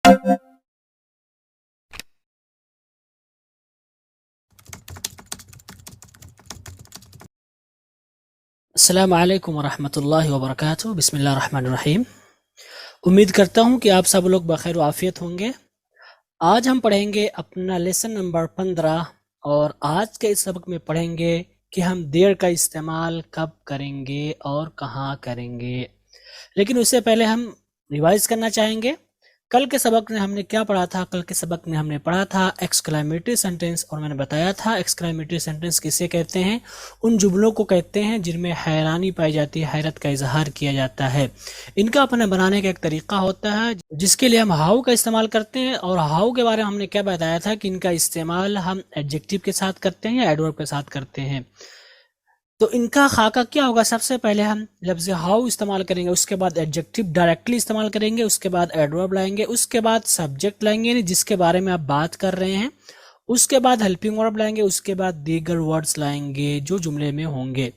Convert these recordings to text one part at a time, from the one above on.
अस्सलाम वालेकुम वरहमतुल्लाहि वबरकातुहू। बिस्मिल्लाहिर रहमानिर रहीम। उम्मीद करता हूँ कि आप सब लोग बखैर आफियत होंगे। आज हम पढ़ेंगे अपना लेसन नंबर 15 और आज के इस सबक में पढ़ेंगे कि हम देयर का इस्तेमाल कब करेंगे और कहाँ करेंगे। लेकिन उससे पहले हम रिवाइज करना चाहेंगे। कल के सबक में हमने क्या पढ़ा था? कल के सबक में हमने पढ़ा था एक्सक्लेमेटरी सेंटेंस, और मैंने बताया था एक्सक्लेमेटरी सेंटेंस किसे कहते हैं। उन जुमलों को कहते हैं जिनमें हैरानी पाई जाती है, हैरत का इजहार किया जाता है। इनका अपना बनाने का एक तरीका होता है जिसके लिए हम हाउ का इस्तेमाल करते हैं। और हाउ के बारे में हमने क्या बताया था कि इनका इस्तेमाल हम एडजेक्टिव के साथ करते हैं या एडवर्ब के साथ करते हैं। तो इनका खाका क्या होगा? सबसे पहले हम लफ्ज हाउ इस्तेमाल करेंगे, उसके बाद एडजेक्टिव डायरेक्टली इस्तेमाल करेंगे, उसके बाद एडवर्ब लाएंगे, उसके बाद सब्जेक्ट लाएंगे यानी जिसके बारे में आप बात कर रहे हैं, उसके बाद हेल्पिंग वर्ब लाएंगे, उसके बाद दीगर वर्ड्स लाएंगे जो जुमले में होंगे।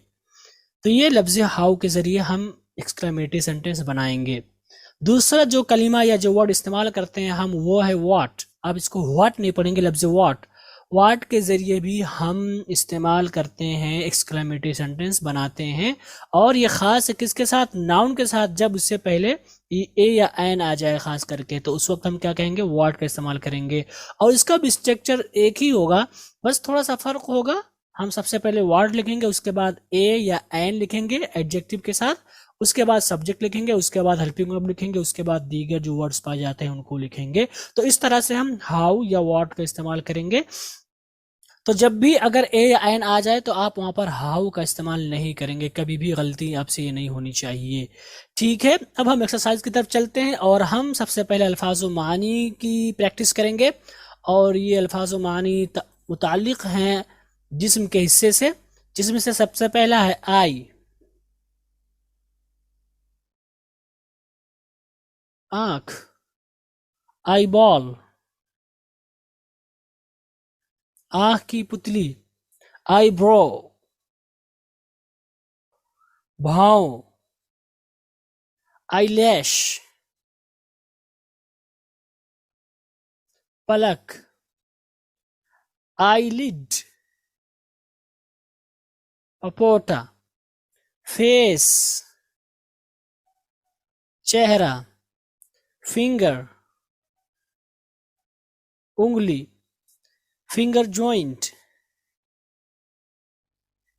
तो ये लफ्ज हाउ के जरिए हम एक्सक्लेमेटरी सेंटेंस बनाएंगे। दूसरा जो कलीमा या जो वर्ड इस्तेमाल करते हैं हम, वो है व्हाट। आप इसको व्हाट नहीं पढ़ेंगे, लफ्ज व्हाट। व्हाट के जरिए भी हम इस्तेमाल करते हैं, एक्सक्लेमेटरी सेंटेंस बनाते हैं। और ये खास है किसके साथ? नाउन के साथ। जब उससे पहले ए या एन आ जाए खास करके, तो उस वक्त हम क्या कहेंगे? व्हाट का इस्तेमाल करेंगे। और इसका भी स्ट्रक्चर एक ही होगा, बस थोड़ा सा फर्क होगा। हम सबसे पहले वर्ड लिखेंगे, उसके बाद ए या एन लिखेंगे एडजेक्टिव के साथ, उसके बाद सब्जेक्ट लिखेंगे, उसके बाद हेल्पिंग वर्ब लिखेंगे, उसके बाद दीगर जो वर्ड्स पाए जाते हैं उनको लिखेंगे। तो इस तरह से हम हाउ या व्हाट का इस्तेमाल करेंगे। तो जब भी अगर ए या एन आ जाए तो आप वहां पर हाउ का इस्तेमाल नहीं करेंगे, कभी भी गलती आपसे ये नहीं होनी चाहिए। ठीक है, अब हम एक्सरसाइज की तरफ चलते हैं और हम सबसे पहले अल्फाजो मानी की प्रैक्टिस करेंगे। और ये अल्फाजो मानी मुताल्लिक हैं जिस्म के हिस्से से, जिसमें से सबसे पहला है आई। आंख, आई बॉल, आंख की पुतली, आई ब्रो, भाव, आई लैश, पलक, आई लिड, पपोटा, फेस, चेहरा, फिंगर, उंगली, फिंगर जॉइंट,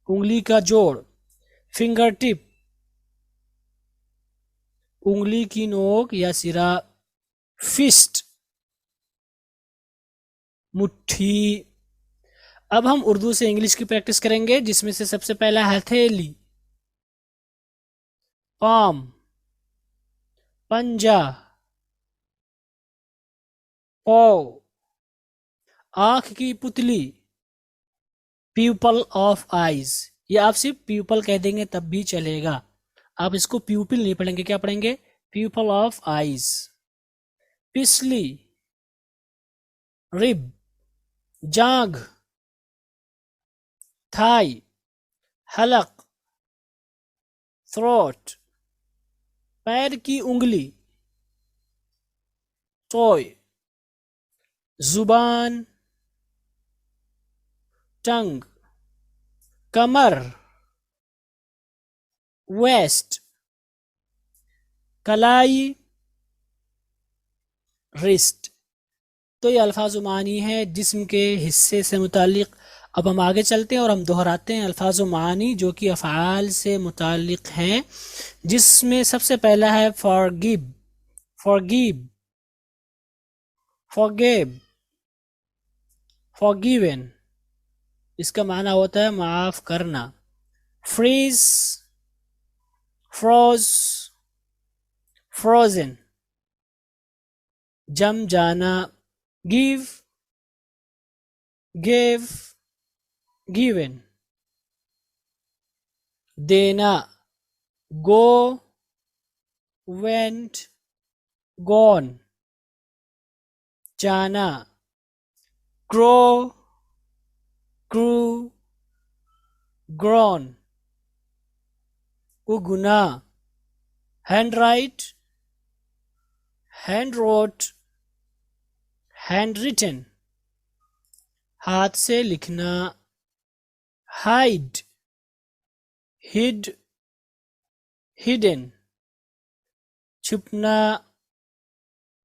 उंगली का जोड़, फिंगर टिप, उंगली की नोक या सिरा, फिस्ट, मुट्ठी। अब हम उर्दू से इंग्लिश की प्रैक्टिस करेंगे, जिसमें से सबसे पहला हथेली, पाम, पंजा, पाव, आंख की पुतली, प्यूपल ऑफ आईज। ये आप सिर्फ प्यूपल कह देंगे तब भी चलेगा, आप इसको प्यूपिल नहीं पढ़ेंगे। क्या पढ़ेंगे? Pupil of eyes. पिछली, रिब, जांग, थाई, हलक, थ्रोट, पैर की उंगली, टॉय, जुबान, टंग, कमर, वेस्ट, कलाई, रिस्ट। तो ये अल्फाज मानी है जिस्म के हिस्से से मुतालिक। अब हम आगे चलते हैं और हम दोहराते हैं अल्फाज मानी जो कि अफ़आल से मुतालिक हैं, जिसमें सबसे पहला है फॉरगिव, फॉरगिव, फॉरगिव, फॉरगिवन। इसका माना होता है माफ करना। फ्रीज, फ्रोज, फ्रोजन, जम जाना, गिव, गिव, गिवन, देना, गो, वेंट, गॉन, जाना, ग्रो, ग्रू, ग्रॉन, उगना, hand write, hand wrote, hand written हाथ से लिखना, हाइड हिड हिडन छुपना,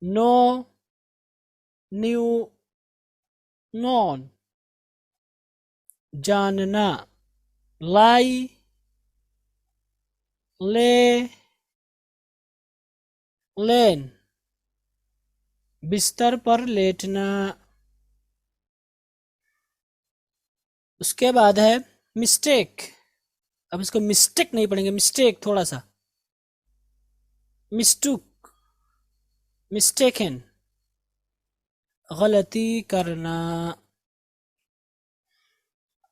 नो न्यू नॉन जानना, लाई ले लेन बिस्तर पर लेटना। उसके बाद है मिस्टेक। अब इसको मिस्टेक नहीं पढ़ेंगे, मिस्टेक थोड़ा सा, मिस्टूक मिस्टेकन गलती करना।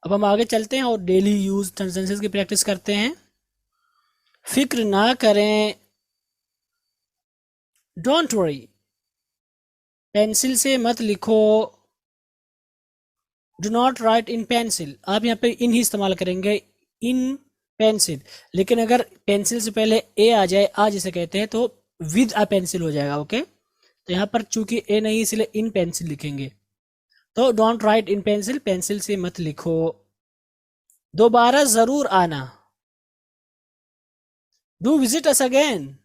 अब हम आगे चलते हैं और डेली यूज सेंटेंसेस की प्रैक्टिस करते हैं। फिक्र ना करें, डोंट वरी। पेंसिल से मत लिखो, do not right in pencil. आप यहाँ पे इन ही इस्तेमाल करेंगे, इन पेंसिल। लेकिन अगर पेंसिल से पहले ए आ जाए, आ जिसे कहते हैं, तो विद अ पेंसिल हो जाएगा। ओके, तो यहाँ पर चूंकि ए नहीं इसलिए इन पेंसिल लिखेंगे। तो don't write in pencil, pencil से मत लिखो। दोबारा जरूर आना, डू विजिट अस अगेन।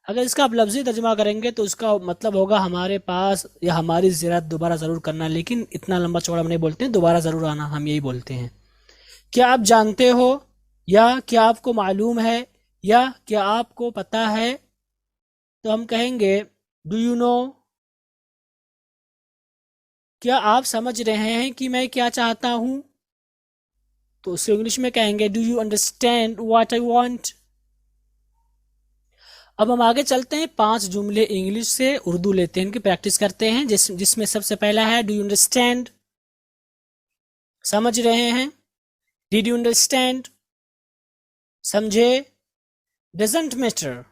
अगर इसका आप लफ्जी तर्जुमा करेंगे तो इसका मतलब होगा हमारे पास या हमारी ज़ियारत दोबारा ज़रूर करना। लेकिन इतना लंबा चौड़ा हम नहीं बोलते हैं, दोबारा ज़रूर आना हम यही बोलते हैं। क्या आप जानते हो, या क्या आपको मालूम है, या क्या आपको पता है, तो हम कहेंगे डू यू नो। क्या आप समझ रहे हैं कि मैं क्या चाहता हूं, तो उसे इंग्लिश में कहेंगे do you understand what I want. अब हम आगे चलते हैं, 5 जुमले इंग्लिश से उर्दू लेते हैं, इनकी प्रैक्टिस करते हैं। जिसमें सबसे पहला है डू यू अंडरस्टैंड, समझ रहे हैं। डिड यू अंडरस्टैंड, समझे। डजंट मैटर,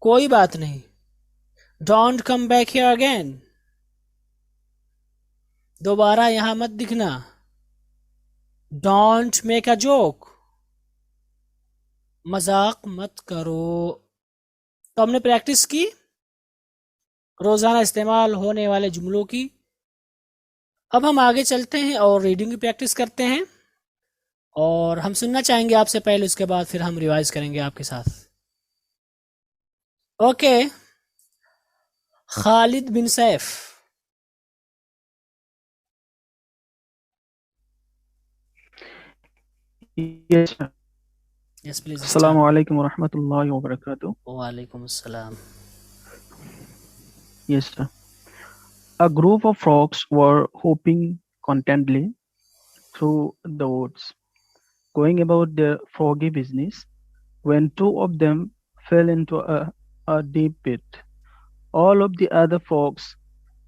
कोई बात नहीं। Don't come back here again, दोबारा यहां मत दिखना। डोंट मेक अ जोक, मजाक मत करो। तो हमने प्रैक्टिस की रोजाना इस्तेमाल होने वाले जुमलों की। अब हम आगे चलते हैं और रीडिंग की प्रैक्टिस करते हैं, और हम सुनना चाहेंगे आपसे पहले, उसके बाद फिर हम रिवाइज करेंगे आपके साथ। Okay. Khalid bin Saif. Yes, sir. Yes please Assalamu start. alaikum wa rahmatullahi wa barakatuh. वालेकुम अस्सलाम। Yes, sir. A group of frogs were hopping contentedly through the woods, going about their froggy business, when two of them fell into a deep pit. All of the other frogs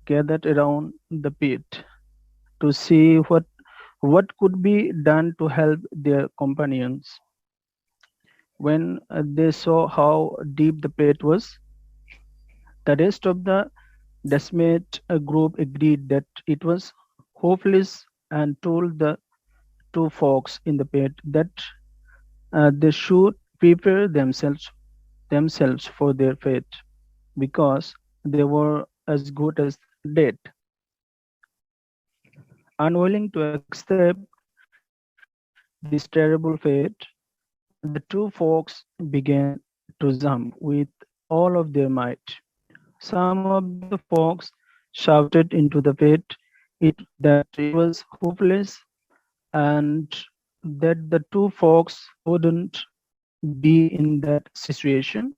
gathered around the pit to see what could be done to help their companions. When they saw how deep the pit was, the rest of the dismayed group agreed that it was hopeless and told the two folks in the pit that they should prepare themselves for their fate because they were as good as dead. Unwilling to accept this terrible fate, the two folks began to jump with all of their might. Some of the folks shouted into the pit that it was hopeless and that the two folks wouldn't be in that situation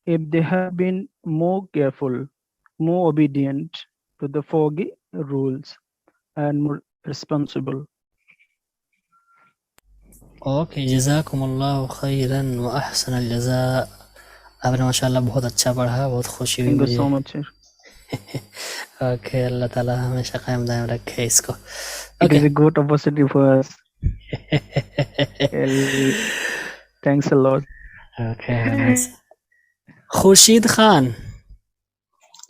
if they had been more careful, more obedient to the foggy rules, and more responsible. Okay, जज़ाकुमुल्लाहु खैरन व अहसनल जज़ा। आपने माशाल्लाह बहुत अच्छा पढ़ा, बहुत खुशी हुई Thank you मुझे। so much, sir. ओके, अल्लाह ताला हमेशा कायम दायम रखे इसको। It okay. is a good opportunity for us. Well, thanks a lot. Okay, nice. Khurshid Khan.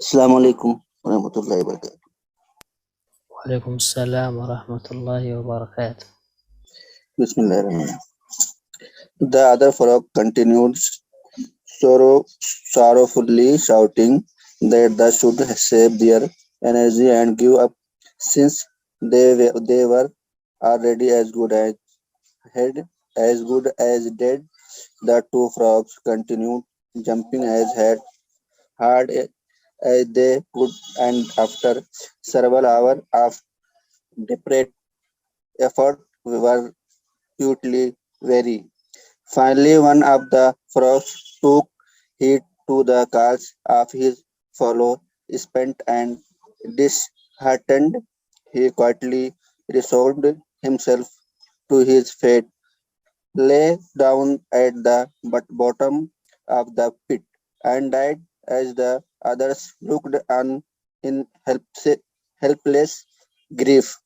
अस्सलाम वालेकुम रहमतुल्लाहि व बरकातहू। वालेकुम सलाम व रहमतुल्लाहि व बरकातहू। बिस्मिल्लाहिर्रहमानिर्रहीम। The other frog continued sorrowfully shouting that they should save their energy and give up since they were already had as good as dead. The two frogs continued jumping hard as they could, and after several hours of desperate effort, we were acutely weary. Finally, one of the frogs took heed to the calls of his fellow spent and disheartened. He quietly resolved himself to his fate, lay down at the bottom of the pit, and died as the others looked on in helpless grief.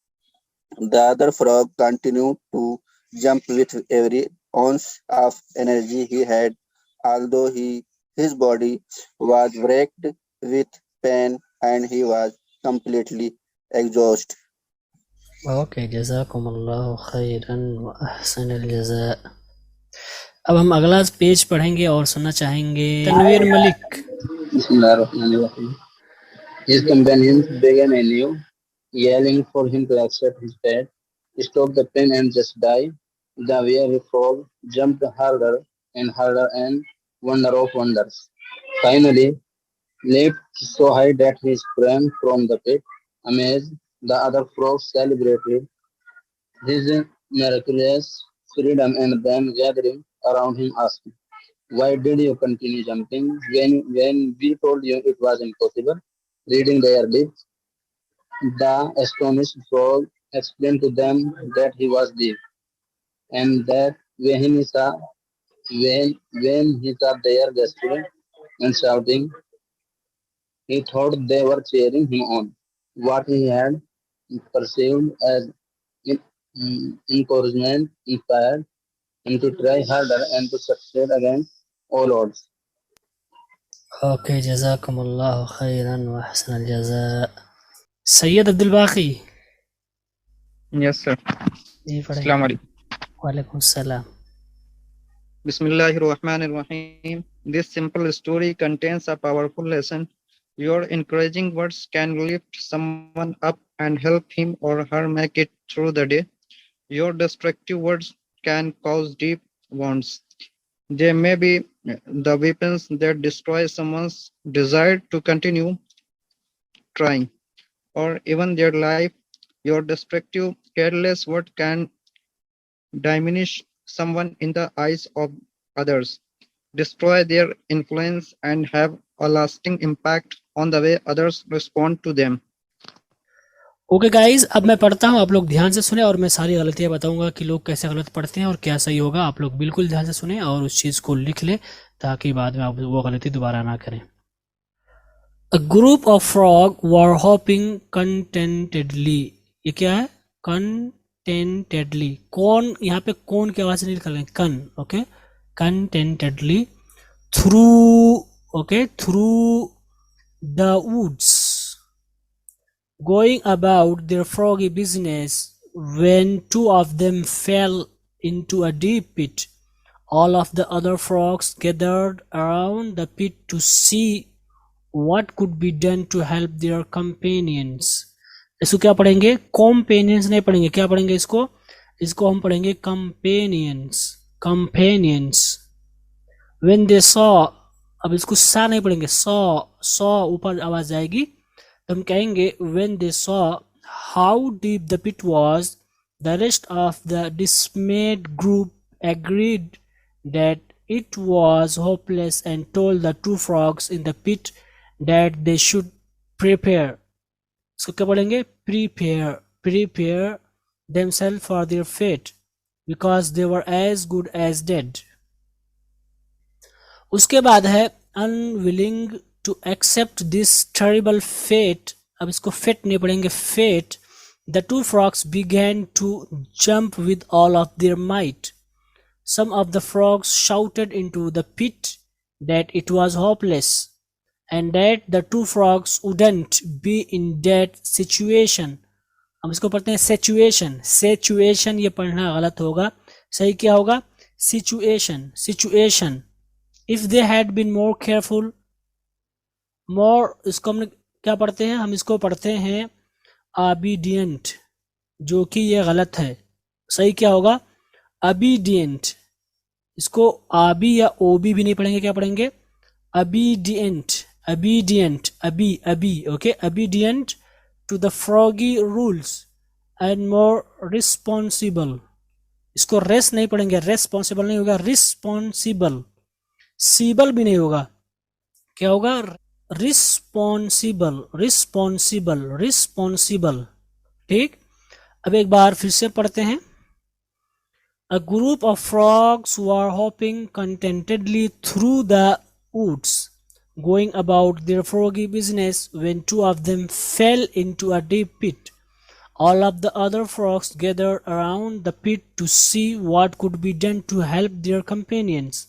The other frog continued to jump with every ounce of energy he had, although his body was wrecked with pain and he was completely exhausted. Okay जज़ाकुमुल्लाहु खैरन व अहसनल जज़ा। अब हम अगला page पढ़ेंगे और सुनना चाहेंगे Tanveer Malik. Bismillahirrahmanirrahim. His companions began anew, yelling for him to accept his fate, stop the pain and just die. The weary frog jumped harder and wonder of wonders. Finally, leaped so high that he sprang from the pit. Amazed, the other frogs celebrated his miraculous freedom and then gathering around him asked, "Why did you continue jumping when we told you it was impossible?" Reading their lips, the astonished frog explained to them that he was deaf, and that when he saw their gesturing and shouting, he thought they were cheering him on. What he had perceived as encouragement inspired him to try harder and to succeed against all odds. Okay जज़ाकुमुल्लाहु खैरन व अहसनल जज़ा। सैयद अब्दुल बाकी। Yes, sir. जी पढ़ें। Assalamu alaikum. वालेकुम सलाम। Bismillahirrahmanirrahim. This simple story contains a powerful lesson. Your encouraging words can lift someone up and help him or her make it through the day. Your destructive words can cause deep wounds. They may be the weapons that destroy someone's desire to continue trying, or even their life. Your destructive, careless word can diminish someone in the eyes of others, destroy their influence, and have a lasting impact on the way others respond to them. Okay guys, अब मैं पढ़ता हूँ, आप लोग ध्यान से सुने और मैं सारी गलतियां बताऊंगा कि लोग कैसे गलत पढ़ते हैं और क्या सही होगा। आप लोग बिल्कुल ध्यान से सुने और उस चीज को लिख लें ताकि बाद में आप वो गलती दोबारा ना करें। A group of frog were hopping contentedly. ये क्या है? कंटेंटेडली। कौन, यहाँ पे कौन की आवाज नहीं निकल कन, okay, contentedly through the woods, going about their froggy business, when two of them fell into a deep pit. All of the other frogs gathered around the pit to see what could be done to help their companions. इसको क्या पढ़ेंगे? companions नहीं पढ़ेंगे, क्या पढ़ेंगे इसको? इसको हम पढ़ेंगे companions. When they saw, अब इसको सा नहीं पढ़ेंगे, saw ऊपर आवाज आएगी, हम कहेंगे when they saw how deep the pit was, the rest of the dismayed group agreed that it was hopeless and told the two frogs in the pit that they should prepare. इसको क्या पढ़ेंगे? prepare themselves for their fate because they were as good as dead. उसके बाद है unwilling to accept this terrible fate. अब इसको fate नहीं पढ़ेंगे, fate. The two frogs began to jump with all of their might. Some of the frogs shouted into the pit that it was hopeless and that the two frogs wouldn't be in that situation. अब इसको पढ़ते हैं situation ये पढ़ना गलत होगा, सही क्या होगा? situation. If they had been more careful, more, इसको हमने क्या पढ़ते हैं हम? इसको पढ़ते हैं obedient, जो कि ये गलत है। सही क्या होगा? obedient। इसको आबी या ओबी भी नहीं पढ़ेंगे, क्या पढ़ेंगे? obedient, obedient, अबी, okay, obedient to the froggy rules and more responsible। इसको रेस नहीं पढ़ेंगे, रेस्पॉन्सिबल नहीं होगा, रिस्पॉन्सिबल। सीबल भी नहीं होगा, क्या होगा? Responsible, responsible, responsible. ठीक, अब एक बार फिर से पढ़ते हैं। A group of frogs were hopping contentedly through the woods, going about their froggy business, when two of them fell into a deep pit. All of the other frogs gathered around the pit to see what could be done to help their companions.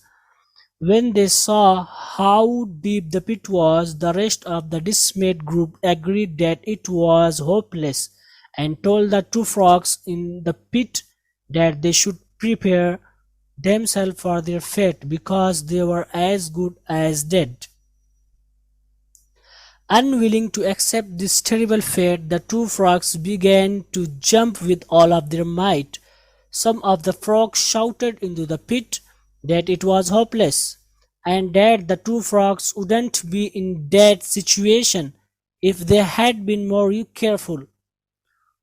When they saw how deep the pit was, the rest of the dismayed group agreed that it was hopeless, and told the two frogs in the pit that they should prepare themselves for their fate, because they were as good as dead. Unwilling to accept this terrible fate, the two frogs began to jump with all of their might. Some of the frogs shouted into the pit that it was hopeless, and that the two frogs wouldn't be in that situation if they had been more careful,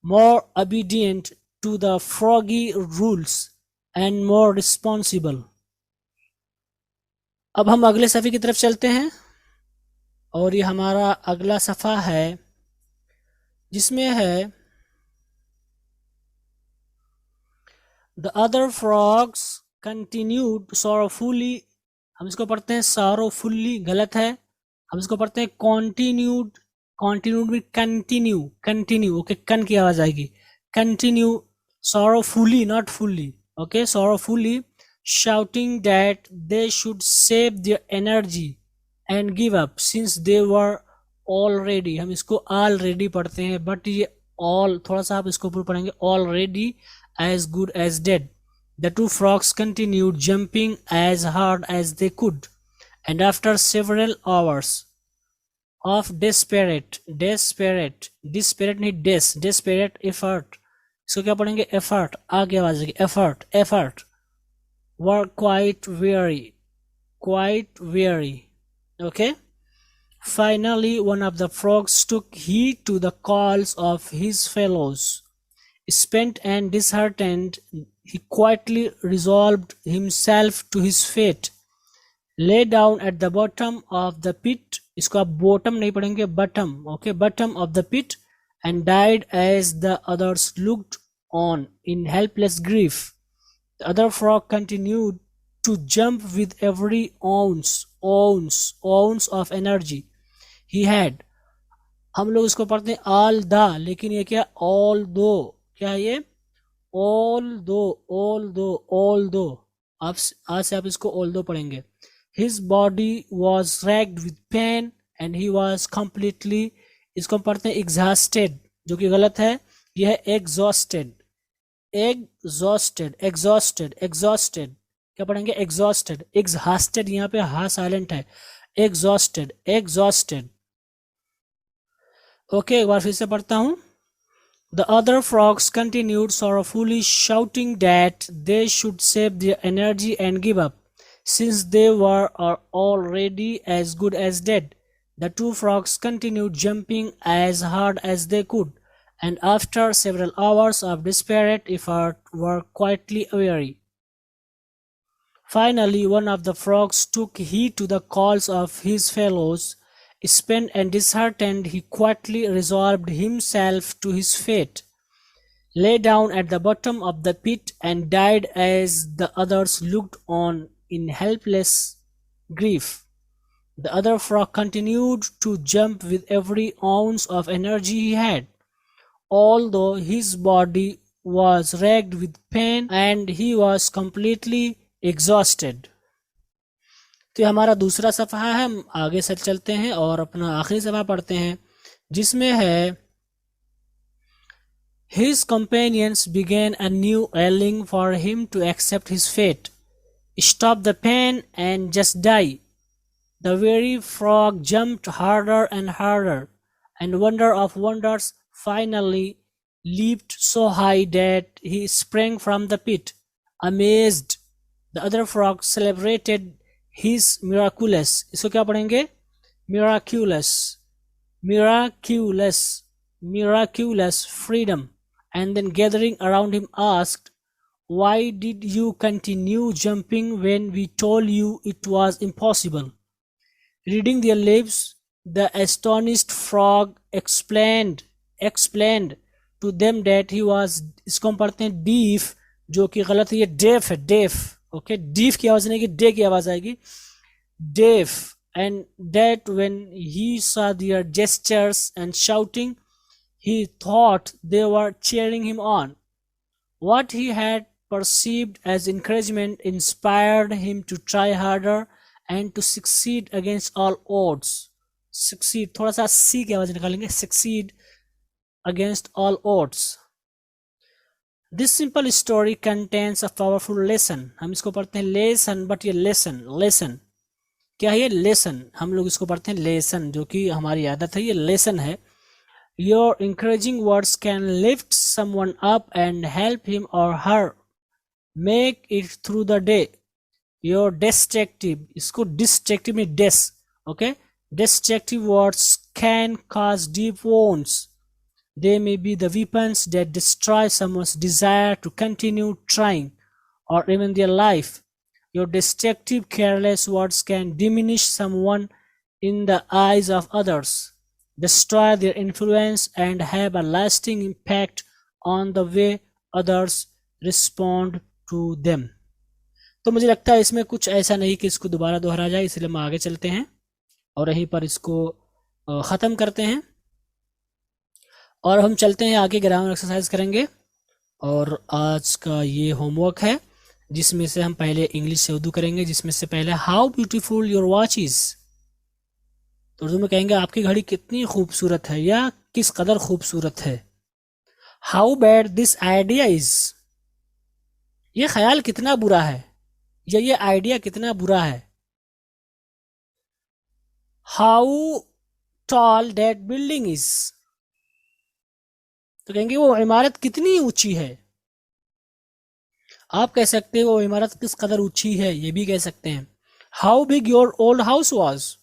more obedient to the froggy rules, and more responsible. अब हम अगले सफ़े की तरफ चलते हैं, और ये हमारा अगला सफ़ा है जिसमें है The other frogs continued sorrowfully। हम इसको पढ़ते हैं sorrowfully, गलत है। हम इसको पढ़ते हैं continued, continued में continue, continue, ओके, कन की आवाज आएगी, continue sorrowfully, not fully, okay, sorrowfully, shouting that they should save their energy and give up, since they were already, हम इसको already पढ़ते हैं, बट ये all, थोड़ा सा आप इसको पूरा पढ़ेंगे, already as good as dead. The two frogs continued jumping as hard as they could, and after several hours of desperate effort, इसको क्या पढ़ेंगे? effort, आगे आवाज आएगी, effort, were quite weary, okay. Finally, one of the frogs took heed to the calls of his fellows. Spent and disheartened, he quietly resolved himself to his fate, lay down at the bottom of the pit, इसको आप bottom नहीं पढ़ेंगे, bottom, okay, bottom of the pit, and died as the others looked on in helpless grief. The other frog continued to jump with every ounce of energy he had. हम लोग इसको पढ़ते हैं all the, लेकिन ये क्या? all though, क्या है ये? although, आप आज से आप इसको although पढ़ेंगे. His body was racked with pain and he was completely, इसको हम पढ़ते हैं exhausted, जो कि गलत है, यह है exhausted, क्या पढ़ेंगे? exhausted, यहाँ पे हा साइलेंट है, exhausted, ओके, एक बार फिर से पढ़ता हूँ। The other frogs continued sorrowfully, shouting that they should save their energy and give up, since they were already as good as dead. The two frogs continued jumping as hard as they could, and after several hours of desperate effort were quietly weary. Finally, one of the frogs took heed to the calls of his fellows. Spent and disheartened, he quietly resolved himself to his fate, lay down at the bottom of the pit, and died as the others looked on in helpless grief. The other frog continued to jump with every ounce of energy he had, although his body was racked with pain and he was completely exhausted. तो ये हमारा दूसरा सफ़ा है। हम आगे से चलते हैं और अपना आखिरी सफ़ा पढ़ते हैं, जिसमें है His companions began anew, yelling for him to accept his fate, stop the pain, and just die. The weary frog jumped harder and harder and wonder of wonders finally leaped so high that he sprang from the pit. Amazed, the other frog celebrated his miraculous, इसको क्या पढ़ेंगे? miraculous freedom, and then gathering around him asked, why did you continue jumping when we told you it was impossible? Reading their lips, the astonished frog explained to them that he was, इसको हम पढ़ते हैं deaf, जो कि गलत है, ये deaf है, deaf, okay, deaf की आवाज नहीं कि डे की आवाज आएगी, deaf, and that when he saw their gestures and shouting, he thought they were cheering him on. What he had perceived as encouragement inspired him to try harder and to succeed against all odds. Succeed, थोड़ा सा सी की आवाज निकालेंगे, succeed against all odds. This simple story contains a powerful lesson. हम इसको पढ़ते हैं lesson, but ये lesson क्या है? ये lesson, हम लोग इसको पढ़ते हैं lesson, जो कि हमारी आदत है, ये lesson है. Your encouraging words can lift someone up and help him or her make it through the day. Your destructive, इसको destructive में des, okay, destructive words can cause deep wounds. They may be the weapons that destroy someone's desire to continue trying or even their life. Your destructive, careless words can diminish someone in the eyes of others, destroy their influence, and have a lasting impact on the way others respond to them. तो मुझे लगता है इसमें कुछ ऐसा नहीं कि इसको दोबारा दोहरा जाए, इसलिए हम आगे चलते हैं और यहीं पर इसको ख़त्म करते हैं और हम चलते हैं आगे, ग्रामर एक्सरसाइज करेंगे. और आज का ये होमवर्क है जिसमें से हम पहले इंग्लिश से उर्दू करेंगे, जिसमें से पहले how beautiful your watch is. तो उर्दू में कहेंगे आपकी घड़ी कितनी खूबसूरत है या किस कदर खूबसूरत है. How bad this idea is, ये ख्याल कितना बुरा है या ये आइडिया कितना बुरा है. How tall that building is, तो कहेंगे वो इमारत कितनी ऊंची है. आप कह सकते हैं वो इमारत किस कदर ऊंची है, ये भी कह सकते हैं. How big your old house was,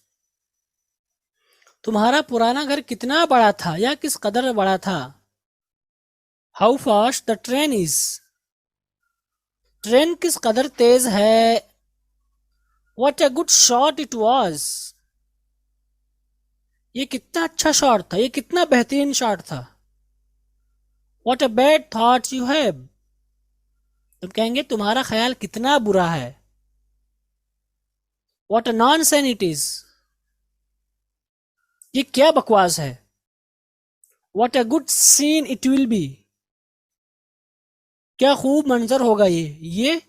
तुम्हारा पुराना घर कितना बड़ा था या किस कदर बड़ा था. How fast the train is, train किस कदर तेज है. What a good shot it was, ये कितना अच्छा शॉट था, ये कितना बेहतरीन शॉट था. What a bad thought you have, तुम कहेंगे तुम्हारा ख्याल कितना बुरा है. What a nonsense it is, ये क्या बकवास है. What a good seen it will be, क्या खूब मंजर होगा ये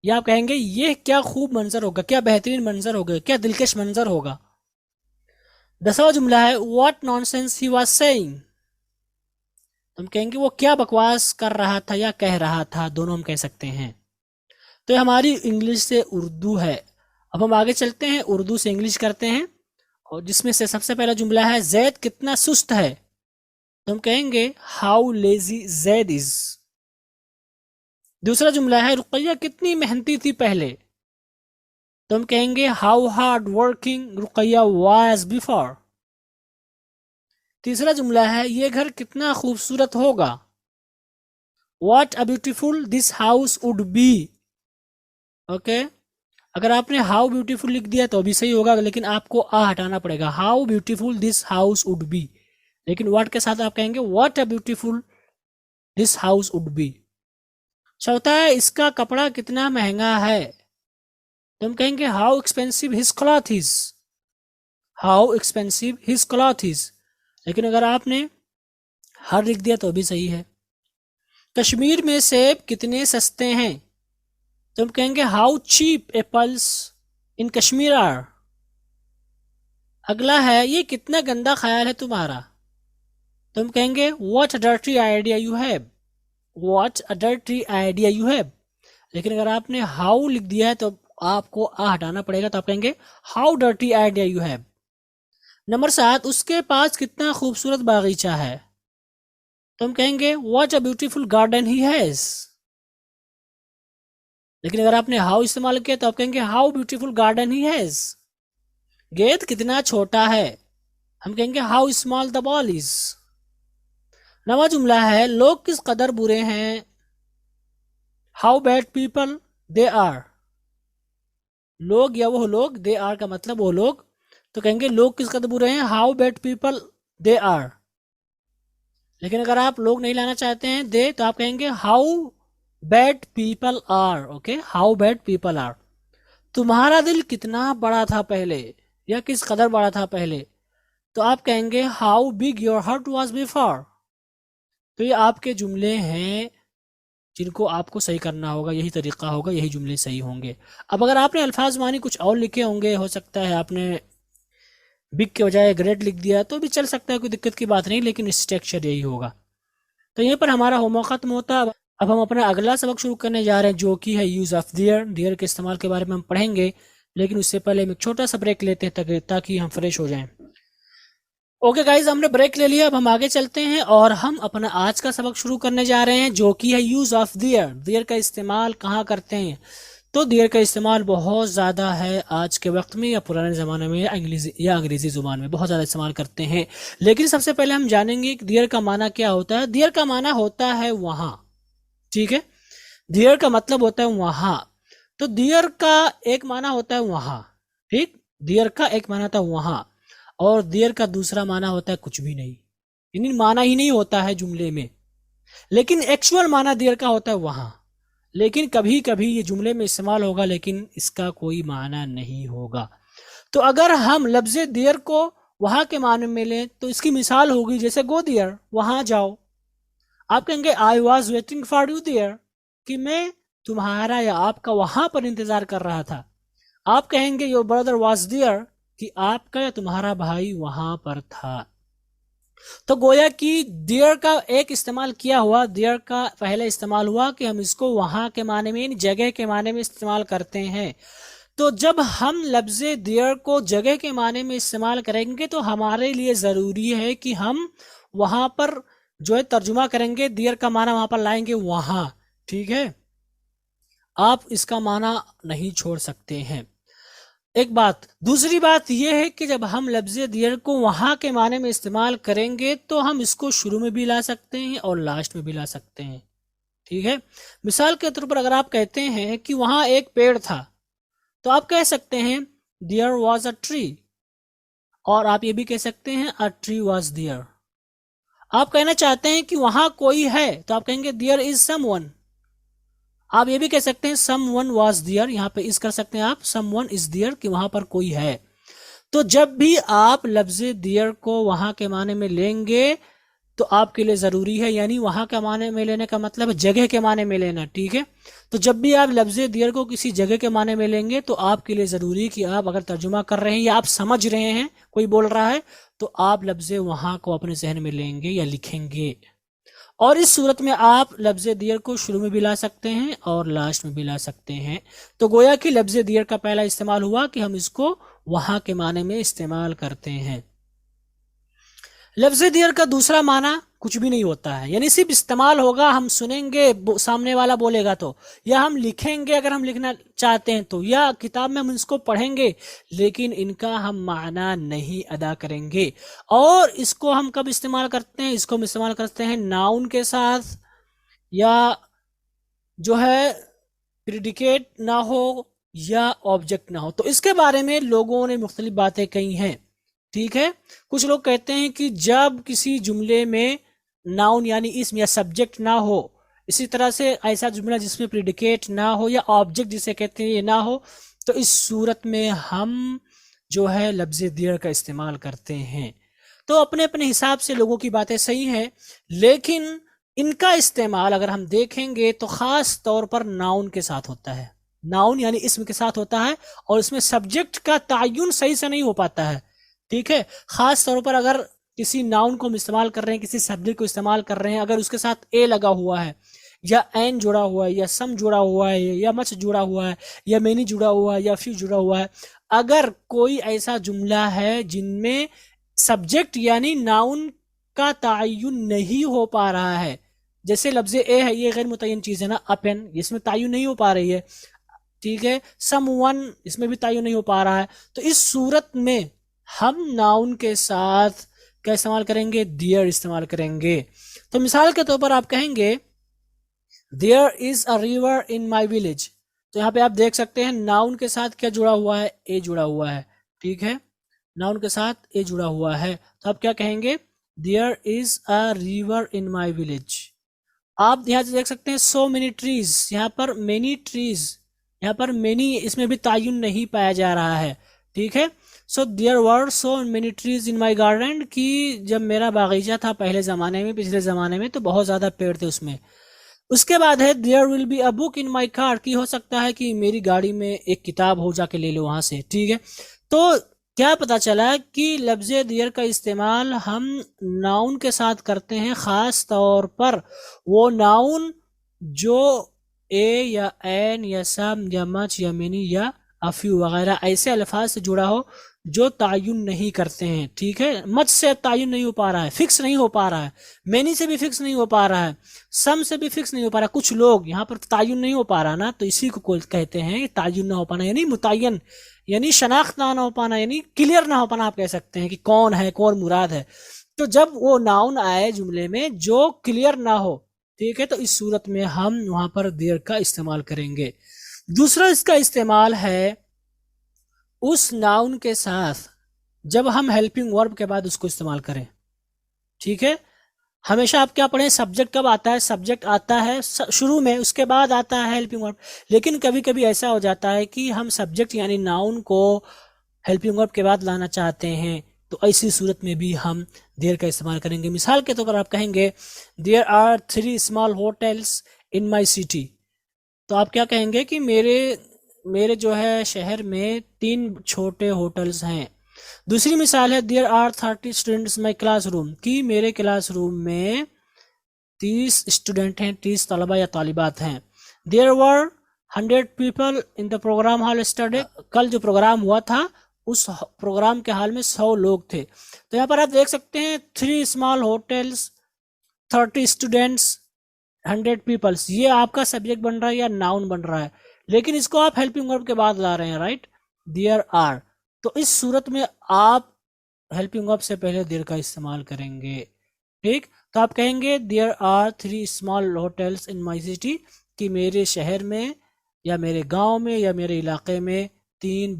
या आप कहेंगे ये क्या खूब मंजर होगा, क्या बेहतरीन मंजर होगा, क्या दिलकश मंजर होगा. 10वां जुमला है what nonsense he was saying, हम कहेंगे वो क्या बकवास कर रहा था या कह रहा था, दोनों हम कह सकते हैं. तो ये हमारी इंग्लिश से उर्दू है. अब हम आगे चलते हैं, उर्दू से इंग्लिश करते हैं, और जिसमें से सबसे पहला जुमला है जैद कितना सुस्त है. तो हम कहेंगे हाउ लेजी जैद इज. दूसरा जुमला है रुकैया कितनी मेहनती थी पहले. तो हम कहेंगे how hard working Ruqaiya was before. तीसरा जुमला है ये घर कितना खूबसूरत होगा. What a beautiful this house would be. Okay, अगर आपने हाउ ब्यूटीफुल लिख दिया तो भी सही होगा, लेकिन आपको आ हटाना पड़ेगा. How beautiful this house would B, लेकिन व्हाट के साथ आप कहेंगे what a beautiful this house would B. चौथा है इसका कपड़ा कितना महंगा है. तो हम कहेंगे how expensive his cloth is. How expensive his cloth is, लेकिन अगर आपने हर लिख दिया तो भी सही है. कश्मीर में सेब कितने सस्ते हैं. तो हम कहेंगे how cheap apples in Kashmir are. अगला है ये कितना गंदा ख्याल है तुम्हारा. तो हम कहेंगे what a dirty idea you have. What a dirty idea you have, लेकिन अगर आपने हाउ लिख दिया है तो आपको आ हटाना पड़ेगा. तो आप कहेंगे how dirty idea you have. Number 7, उसके पास कितना खूबसूरत बागीचा है, तो हम कहेंगे what a beautiful garden he has. लेकिन अगर आपने हाउ इस्तेमाल किया तो आप कहेंगे how beautiful garden he has. गेंद कितना छोटा है, हम कहेंगे how small the ball is. नवा जुमला है लोग किस कदर बुरे हैं, how bad people they are. लोग या वो लोग, दे आर का मतलब वो लोग, तो कहेंगे लोग किस कदर बुरे हैं, how bad people they are. लेकिन अगर आप लोग नहीं लाना चाहते हैं दे, तो आप कहेंगे how bad people are. Okay, how bad people are. तुम्हारा दिल कितना बड़ा था पहले, या किस कदर बड़ा था पहले, तो आप कहेंगे how big your heart was before. तो ये आपके जुमले हैं जिनको आपको सही करना होगा, यही तरीका होगा, यही जुमले सही होंगे। अब अगर आपने अल्फाज मानी कुछ और लिखे होंगे, हो सकता है आपने बिग के बजाय ग्रेट लिख दिया, तो भी चल सकता है, कोई दिक्कत की बात नहीं, लेकिन स्ट्रक्चर यही होगा। तो यहीं पर हमारा होमवर्क खत्म होता है। अब हम अपना अगला सबक शुरू करने जा रहे हैं, जो कि है यूज ऑफ दियर। दियर के इस्तेमाल के बारे में हम पढ़ेंगे, लेकिन उससे पहले हम एक छोटा सा ब्रेक लेते हैं ताकि हम फ्रेश हो जाएं। ओके गाइज, हमने ब्रेक ले लिया, अब हम आगे चलते हैं और हम अपना आज का सबक शुरू करने जा रहे हैं, जो कि है यूज ऑफ दियर। दियर का इस्तेमाल कहाँ करते हैं, तो दियर का इस्तेमाल बहुत ज़्यादा है आज के वक्त में, या पुराने ज़माने में, या अंग्रेज़ी ज़ुबान में बहुत ज़्यादा इस्तेमाल करते हैं। लेकिन सबसे पहले हम जानेंगे कि दियर का माना क्या होता है। दियर का माना होता है वहाँ, ठीक है, दियर का मतलब होता है वहाँ। तो दियर का एक माना होता है वहाँ, ठीक, दियर का एक माना होता है वहाँ, और दियर का दूसरा माना होता है कुछ भी नहीं, यानी माना ही नहीं होता है जुमले में। लेकिन एक्चुअल माना दियर का होता है वहाँ, लेकिन कभी कभी ये जुमले में इस्तेमाल होगा, लेकिन इसका कोई माना नहीं होगा। तो अगर हम लफ्ज दियर को वहाँ के माने में लें, तो इसकी मिसाल होगी जैसे गो दियर, वहाँ जाओ। आप कहेंगे I was waiting for you there, कि मैं तुम्हारा या आपका वहां पर इंतजार कर रहा था। आप कहेंगे योर ब्रदर वॉज दियर, कि आपका या तुम्हारा भाई वहां पर था। तो गोया कि दियर का एक इस्तेमाल किया हुआ, दियर का पहले इस्तेमाल हुआ कि हम इसको वहां के माने में, जगह के माने में इस्तेमाल करते हैं। तो जब हम लफ्ज दियर को जगह के माने में इस्तेमाल करेंगे, तो हमारे लिए जरूरी है कि हम वहां पर जो है तर्जुमा करेंगे, दियर का माना वहां पर लाएंगे वहां, ठीक है। आप इसका माना नहीं छोड़ सकते हैं, एक बात। दूसरी बात यह है कि जब हम लफ्ज दियर को वहां के माने में इस्तेमाल करेंगे, तो हम इसको शुरू में भी ला सकते हैं और लास्ट में भी ला सकते हैं, ठीक है। मिसाल के तौर पर अगर आप कहते हैं कि वहां एक पेड़ था, तो आप कह सकते हैं देयर वॉज अ ट्री, और आप ये भी कह सकते हैं अ ट्री वॉज देयर। आप कहना चाहते हैं कि वहां कोई है, तो आप कहेंगे देयर इज समवन। आप ये भी कह सकते हैं समवन वॉज देयर, यहां पे इस कर सकते हैं आप, समवन इज देयर, कि वहां पर कोई है। तो जब भी आप लफ्ज देयर को वहां के माने में लेंगे, तो आपके लिए जरूरी है, यानी वहां के माने में लेने का मतलब है जगह के माने में लेना, ठीक है। तो जब भी आप लफ्ज दियर को किसी जगह के माने में लेंगे, तो आपके लिए जरूरी है कि आप अगर तर्जुमा कर रहे हैं या आप समझ रहे हैं कोई बोल रहा है, तो आप लफ्ज वहां को अपने जहन में लेंगे या लिखेंगे। और इस सूरत में आप लफ्ज दियर को शुरू में भी ला सकते हैं और लास्ट में भी ला सकते हैं। तो गोया कि लफ्ज दियर का पहला इस्तेमाल हुआ कि हम इसको वहां के माने में इस्तेमाल करते हैं। लफ्ज दियर का दूसरा माना कुछ भी नहीं होता है, यानी सिर्फ इस्तेमाल होगा, हम सुनेंगे सामने वाला बोलेगा तो, या हम लिखेंगे अगर हम लिखना चाहते हैं तो, या किताब में हम इसको पढ़ेंगे, लेकिन इनका हम माना नहीं अदा करेंगे। और इसको हम कब इस्तेमाल करते हैं, इसको हम इस्तेमाल करते हैं नाउन के साथ, या जो है प्रिडिकेट ना हो या ऑब्जेक्ट ना हो। तो इसके बारे में लोगों ने मुख्तलिफ बातें कही हैं, ठीक है। कुछ लोग कहते हैं कि जब किसी जुमले में नाउन यानी इसम या सब्जेक्ट ना हो, इसी तरह से ऐसा जुमला जिसमें प्रिडिकेट ना हो या ऑब्जेक्ट जिसे कहते हैं ये ना हो, तो इस सूरत में हम जो है लफ्ज दियर का इस्तेमाल करते हैं। तो अपने अपने हिसाब से लोगों की बातें सही हैं, लेकिन इनका इस्तेमाल अगर हम देखेंगे तो खास तौर पर नाउन के साथ होता है, नाउन यानी इसम के साथ होता है, और इसमें सब्जेक्ट का तायुन सही से नहीं हो पाता है, ठीक है। खास तौर पर अगर किसी नाउन को हम इस्तेमाल कर रहे हैं, किसी सब्जेक्ट को इस्तेमाल कर रहे हैं, अगर उसके साथ ए लगा हुआ है, या एन जुड़ा हुआ है, या सम जुड़ा हुआ है, या मच जुड़ा हुआ है, या मेनी जुड़ा हुआ है, या फ्यू जुड़ा हुआ है, अगर कोई ऐसा जुमला है जिनमें सब्जेक्ट यानी नाउन का तायुन नहीं हो पा रहा है। जैसे लफ्ज ए है, ये गैर मुतय्यन चीज है ना, अपन, इसमें तायुन नहीं हो पा रही है, ठीक है। समवन, इसमें भी तायुन नहीं हो पा रहा है। तो इस सूरत में हम नाउन के साथ क्या इस्तेमाल करेंगे, देयर इस्तेमाल करेंगे। तो मिसाल के तौर पर आप कहेंगे there is a river in my village. तो यहाँ पे आप देख सकते हैं नाउन के साथ क्या जुड़ा हुआ है, ए जुड़ा हुआ है, ठीक है, नाउन के साथ ए जुड़ा हुआ है। तो आप क्या कहेंगे, there is a river in my village. आप यहाँ से देख सकते हैं सो मेनी ट्रीज, यहाँ पर मेनी ट्रीज, यहाँ पर मेनी, इसमें भी तायुन नहीं पाया जा रहा है, ठीक है। So there were so many trees in my garden, कि जब मेरा बागीचा था पहले ज़माने में, पिछले ज़माने में, तो बहुत ज़्यादा पेड़ थे उसमें। उसके बाद है there will be a book in my car, की हो सकता है कि मेरी गाड़ी में एक किताब हो, जाके ले लो वहां से, ठीक है। तो क्या पता चला कि लफ्ज देयर का इस्तेमाल हम नाउन के साथ करते हैं, खास तौर पर वो नाउन जो ए या एन या सम या मच या मिनी या अफ्यू वगैरह ऐसे अल्फाज से जुड़ा हो जो तायुन नहीं करते हैं, ठीक है। मच से तायुन नहीं हो पा रहा है, फिक्स नहीं हो पा रहा है, मैनी से भी फिक्स नहीं हो पा रहा है, सम से भी फिक्स नहीं हो पा रहा, कुछ लोग यहाँ पर तायुन नहीं हो पा रहा ना, तो इसी को कहते हैं तायुन ना हो पाना, यानी मुतय्यन, यानी शनाख्त ना हो पाना, यानी क्लियर ना हो पाना। आप कह सकते हैं कि कौन है, कौन मुराद है। तो जब वो नाउन आए जुमले में जो क्लियर ना हो, ठीक है, तो इस सूरत में हम वहां पर देयर का इस्तेमाल करेंगे। दूसरा इसका इस्तेमाल है उस नाउन के साथ जब हम हेल्पिंग वर्ब के बाद उसको इस्तेमाल करें, ठीक है। हमेशा आप क्या पढ़ें, सब्जेक्ट कब आता है, सब्जेक्ट आता है शुरू में, उसके बाद आता है हेल्पिंग वर्ब। लेकिन कभी कभी ऐसा हो जाता है कि हम सब्जेक्ट यानी नाउन को हेल्पिंग वर्ब के बाद लाना चाहते हैं, तो ऐसी सूरत में भी हम देयर का इस्तेमाल करेंगे। मिसाल के तौर पर आप कहेंगे there are 3 small hotels in my city. तो आप क्या कहेंगे कि मेरे जो है शहर में 3 छोटे होटल्स हैं। दूसरी मिसाल है there are 30 students my classroom, कि मेरे क्लासरूम में 30 स्टूडेंट हैं, 30 तलबा या तालिबात हैं। There were 100 people in the program hall study, कल जो प्रोग्राम हुआ था उस प्रोग्राम के हाल में 100 लोग थे। तो यहाँ पर आप देख सकते हैं 3 स्मॉल होटल्स, 30 स्टूडेंट्स, 100 पीपल्स, ये आपका सब्जेक्ट बन रहा है या नाउन बन रहा है, लेकिन इसको आप हेल्पिंग वर्ब के बाद ला रहे हैं, राइट, देयर आर। तो इस सूरत में आप हेल्पिंग वर्ब से पहले देयर का इस्तेमाल करेंगे, ठीक। तो आप कहेंगे there are 3 small hotels in my city, कि मेरे शहर में या मेरे गांव में या मेरे इलाके में 3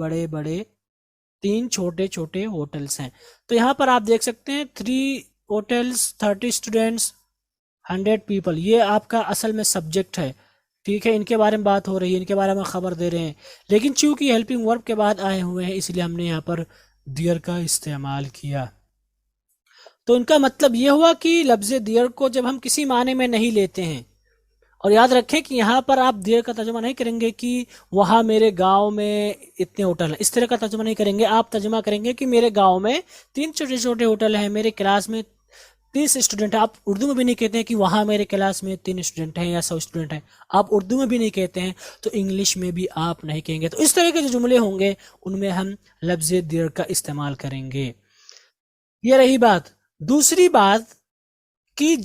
छोटे छोटे होटल्स हैं। तो यहाँ पर आप देख सकते हैं 3 होटल्स, 30 स्टूडेंट्स, 100 पीपल, ये आपका असल में सब्जेक्ट है, ठीक है। इनके बारे में बात हो रही है, इनके बारे में खबर दे रहे हैं, लेकिन चूंकि हेल्पिंग वर्ब के बाद आए हुए हैं इसलिए हमने यहाँ पर देयर का इस्तेमाल किया। तो इनका मतलब ये हुआ कि लफ्ज देयर को जब हम किसी माने में नहीं लेते हैं, और याद रखें कि यहाँ पर आप देयर का तर्जुमा नहीं करेंगे कि वहां मेरे गांव में इतने होटल हैं, इस तरह का तर्जुमा नहीं करेंगे। आप तर्जुमा करेंगे कि मेरे गांव में 3 छोटे छोटे होटल हैं, मेरे क्लास में 30 स्टूडेंट है। आप उर्दू में भी नहीं कहते हैं कि वहां मेरे क्लास में 3 स्टूडेंट हैं या 100 स्टूडेंट हैं, आप उर्दू में भी नहीं कहते हैं, तो इंग्लिश में भी आप नहीं कहेंगे। तो इस तरह के जो जुमले होंगे उनमें हम लफ्ज देयर का इस्तेमाल करेंगे। ये रही बात। दूसरी बात कि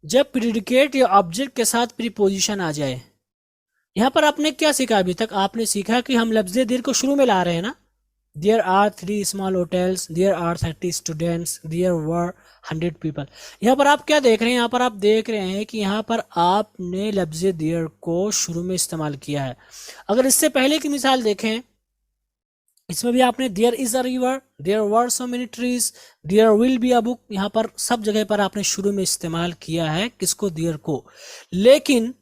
जब प्रीडिकेट या ऑब्जेक्ट के साथ प्रीपोजिशन आ जाए, यहां पर आपने क्या सीखा अभी तक, आपने सीखा कि हम लफ्ज देयर को शुरू में ला रहे हैं ना, there are 3 small hotels, there are 30 students, there were 100 people. यहाँ पर आप क्या देख रहे हैं, यहाँ पर आप देख रहे हैं कि यहाँ पर आपने लफ्ज देयर को शुरू में इस्तेमाल किया है। अगर इससे पहले की मिसाल देखें, इसमें भी आपने there is a river, there were so many trees, there will be a book, यहाँ पर सब जगह पर आपने शुरू में इस्तेमाल किया है किसको, देयर को। लेकिन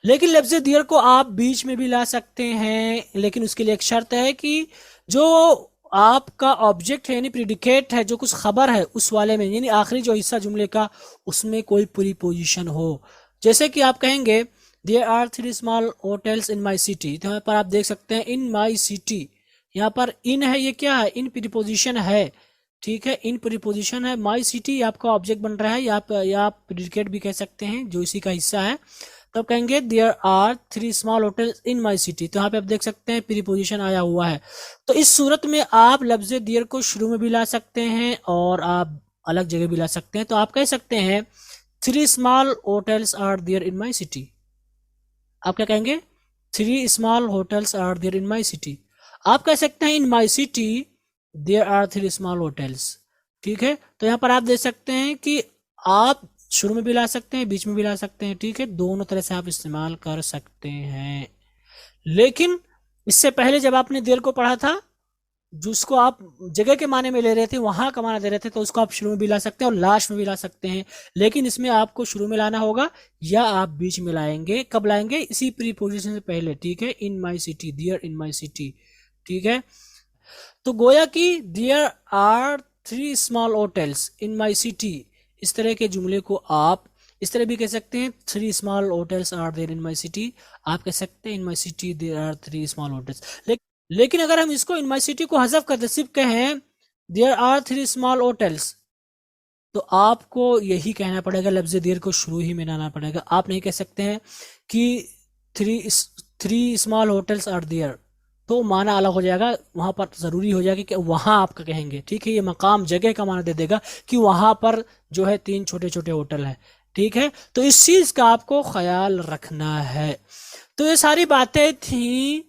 लफ्ज देयर को आप बीच में भी ला सकते हैं, लेकिन उसके लिए एक शर्त है कि जो आपका ऑब्जेक्ट है यानी प्रीडिकेट है, जो कुछ खबर है उस वाले में, यानी आखिरी जो हिस्सा जुमले का, उसमें कोई प्रीपोजिशन हो। जैसे कि आप कहेंगे there are 3 small hotels in my city, तो यहाँ पर आप देख सकते हैं इन माई सिटी, यहाँ पर इन है, ये क्या है, इन प्रीपोजिशन है, ठीक है, इन प्रीपोजिशन है। माई सिटी आपका ऑब्जेक्ट बन रहा है, या आप प्रीडिकेट भी कह सकते हैं जो इसी का हिस्सा है। तो आप कहेंगे there are 3 small hotels in my city. तो यहाँ पे आप देख सकते हैं प्रीपोजिशन आया हुआ है। तो इस सूरत में आप लफ्ज देयर को शुरू में भी ला सकते हैं और आप अलग जगह भी ला सकते हैं। तो आप कह सकते हैं 3 small hotels are there in my city. आप क्या कहेंगे? 3 small hotels are there in my city. आप कह सकते हैं in my city there are 3 small hotels. ठीक है, तो यहाँ पर आप देख सकते हैं कि आप शुरू में भी ला सकते हैं, बीच में भी ला सकते हैं। ठीक है, दोनों तरह से आप इस्तेमाल कर सकते हैं। लेकिन इससे पहले जब आपने देर को पढ़ा था, जिसको आप जगह के माने में ले रहे थे, वहां का माना दे रहे थे, तो उसको आप शुरू में भी ला सकते हैं और लास्ट में भी ला सकते हैं। लेकिन इसमें आपको शुरू में लाना होगा या आप बीच में लाएंगे। कब लाएंगे? इसी प्रीपोजिशन से पहले। ठीक है, in my city, there in my city. ठीक है, तो गोया कि there are 3 small hotels in my city, इस तरह के जुमले को आप इस तरह भी कह सकते हैं 3 small hotels are there in my city. आप कह सकते हैं in my city there are 3 small hotels. लेकिन अगर हम इसको इन माई सिटी को हज़फ करते सिर्फ कहें देयर आर 3 स्मॉल होटल्स, तो आपको यही कहना पड़ेगा, लफ्ज देयर को शुरू ही में लाना पड़ेगा। आप नहीं कह सकते हैं कि 3 स्मॉल होटल्स आर देयर, तो माना अलग हो जाएगा। वहां पर जरूरी हो जाएगा कि वहां आपका कहेंगे। ठीक है, ये मकाम जगह का माना दे देगा कि वहां पर जो है 3 छोटे छोटे होटल हैं। ठीक है, तो इस चीज का आपको ख्याल रखना है। तो ये सारी बातें थी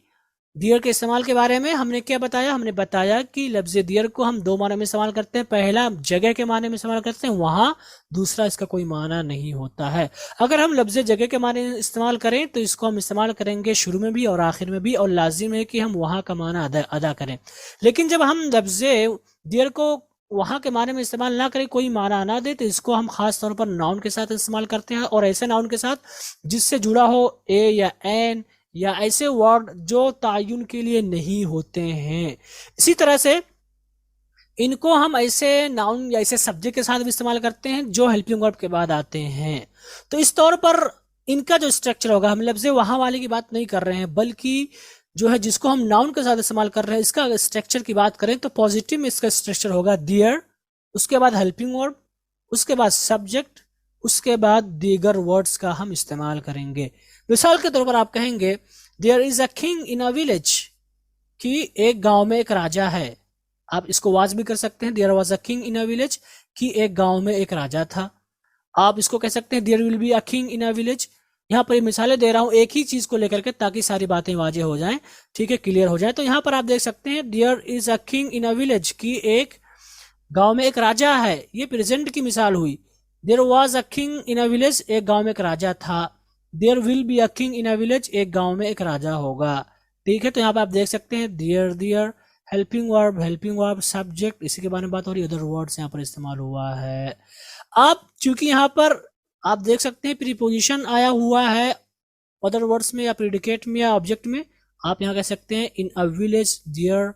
दियर के इस्तेमाल के बारे में। हमने क्या बताया? हमने बताया कि लफ्ज दियर को हम 2 माने में इस्तेमाल करते हैं। पहला जगह के माने में इस्तेमाल करते हैं, वहां दूसरा इसका कोई माना नहीं होता है। अगर हम लफ्ज जगह के माने में इस्तेमाल करें तो इसको हम इस्तेमाल करेंगे शुरू में भी और आखिर में भी, और लाजिम है कि हम वहां का माना अदा करें। लेकिन जब हम लफ्ज दियर को वहां के माने में इस्तेमाल ना करें, कोई माना ना दे, तो इसको हम खास तौर पर नाउन के साथ इस्तेमाल करते हैं, और ऐसे नाउन के साथ जिससे जुड़ा हो ए या एन या ऐसे वर्ड जो तायुन के लिए नहीं होते हैं। इसी तरह से इनको हम ऐसे नाउन या ऐसे सब्जेक्ट के साथ भी इस्तेमाल करते हैं जो हेल्पिंग वर्ब के बाद आते हैं। तो इस तौर पर इनका जो स्ट्रक्चर होगा, हम लफ्ज वहां वाले की बात नहीं कर रहे हैं, बल्कि जो है जिसको हम नाउन के साथ इस्तेमाल कर रहे हैं, इसका स्ट्रक्चर की बात करें तो पॉजिटिव में इसका स्ट्रक्चर होगा देयर, उसके बाद हेल्पिंग वर्ब, उसके बाद सब्जेक्ट, उसके बाद दीगर वर्ड्स का हम इस्तेमाल करेंगे। मिसाल के तौर पर आप कहेंगे there is a king in a village, कि एक गांव में एक राजा है। आप इसको वाज भी कर सकते हैं, there was a king in a village, कि एक गांव में एक राजा था। आप इसको कह सकते हैं there will be a king in a village. यहाँ पर मिसालें दे रहा हूं एक ही चीज को लेकर के, ताकि सारी बातें वाजे हो जाएं। ठीक है, क्लियर हो जाए। तो यहाँ पर आप देख सकते हैं there is a king in a village, कि एक गांव में एक राजा है। ये प्रेजेंट की मिसाल हुई। There was a king in a village, एक गांव में एक राजा था। There will be a king in a village, एक गांव में एक राजा होगा। ठीक है, तो यहाँ पे आप देख सकते हैं there there, helping verb, subject, इसी के बारे में बात हो रही है। अदर वर्ड्स यहाँ पर इस्तेमाल हुआ है। आप चूंकि यहाँ पर आप देख सकते हैं प्रीपोजिशन आया हुआ है अदर वर्ड्स में या प्रीडिकेट में या ऑब्जेक्ट में, आप यहाँ कह सकते हैं in a village there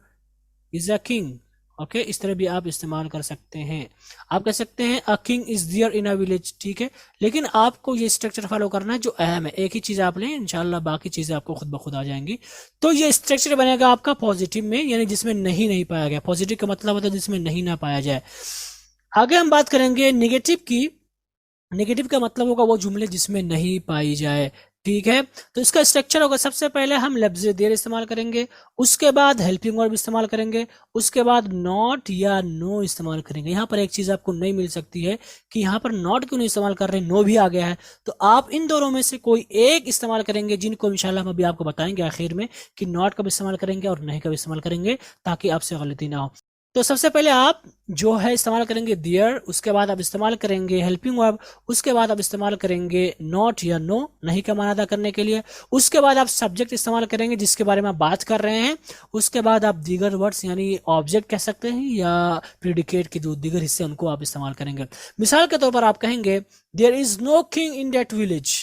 is a king. Okay, इस तरह भी आप इस्तेमाल कर सकते हैं। आप कह सकते हैं a king is there in a village. ठीक है, लेकिन आपको ये स्ट्रक्चर फॉलो करना है जो अहम है। एक ही चीज आप लें, इंशाल्लाह बाकी चीजें आपको खुद ब खुद आ जाएंगी। तो ये स्ट्रक्चर बनेगा आपका पॉजिटिव में, यानी जिसमें नहीं पाया गया। पॉजिटिव का मतलब होता है जिसमें नहीं ना पाया जाए। आगे हम बात करेंगे नेगेटिव की। नेगेटिव का मतलब होगा वो जुमले जिसमें नहीं पाई जाए। ठीक है, तो इसका स्ट्रक्चर होगा, सबसे पहले हम लफ्ज देर इस्तेमाल करेंगे, उसके बाद हेल्पिंग वर्ब इस्तेमाल करेंगे, उसके बाद नॉट या नो इस्तेमाल करेंगे। यहाँ पर एक चीज आपको नहीं मिल सकती है कि यहाँ पर नॉट क्यों नहीं इस्तेमाल कर रहे हैं, नो भी आ गया है। तो आप इन दोनों में से कोई एक इस्तेमाल करेंगे, जिनको इंशाल्लाह हम अभी आपको बताएंगे आखिर में कि नॉट कब इस्तेमाल करेंगे और नहीं कब इस्तेमाल करेंगे, ताकि आपसे गलती ना हो। तो सबसे पहले आप जो है इस्तेमाल करेंगे देयर, उसके बाद आप इस्तेमाल करेंगे हेल्पिंग वर्ब, उसके बाद आप इस्तेमाल करेंगे नॉट या नो, नहीं का माना अदा करने के लिए। उसके बाद आप सब्जेक्ट इस्तेमाल करेंगे जिसके बारे में आप बात कर रहे हैं। उसके बाद आप दीगर वर्ड्स यानी ऑब्जेक्ट कह सकते हैं या प्रीडिकेट के जो दीगर हिस्से उनको आप इस्तेमाल करेंगे। मिसाल के तौर पर आप कहेंगे there is no king in that village.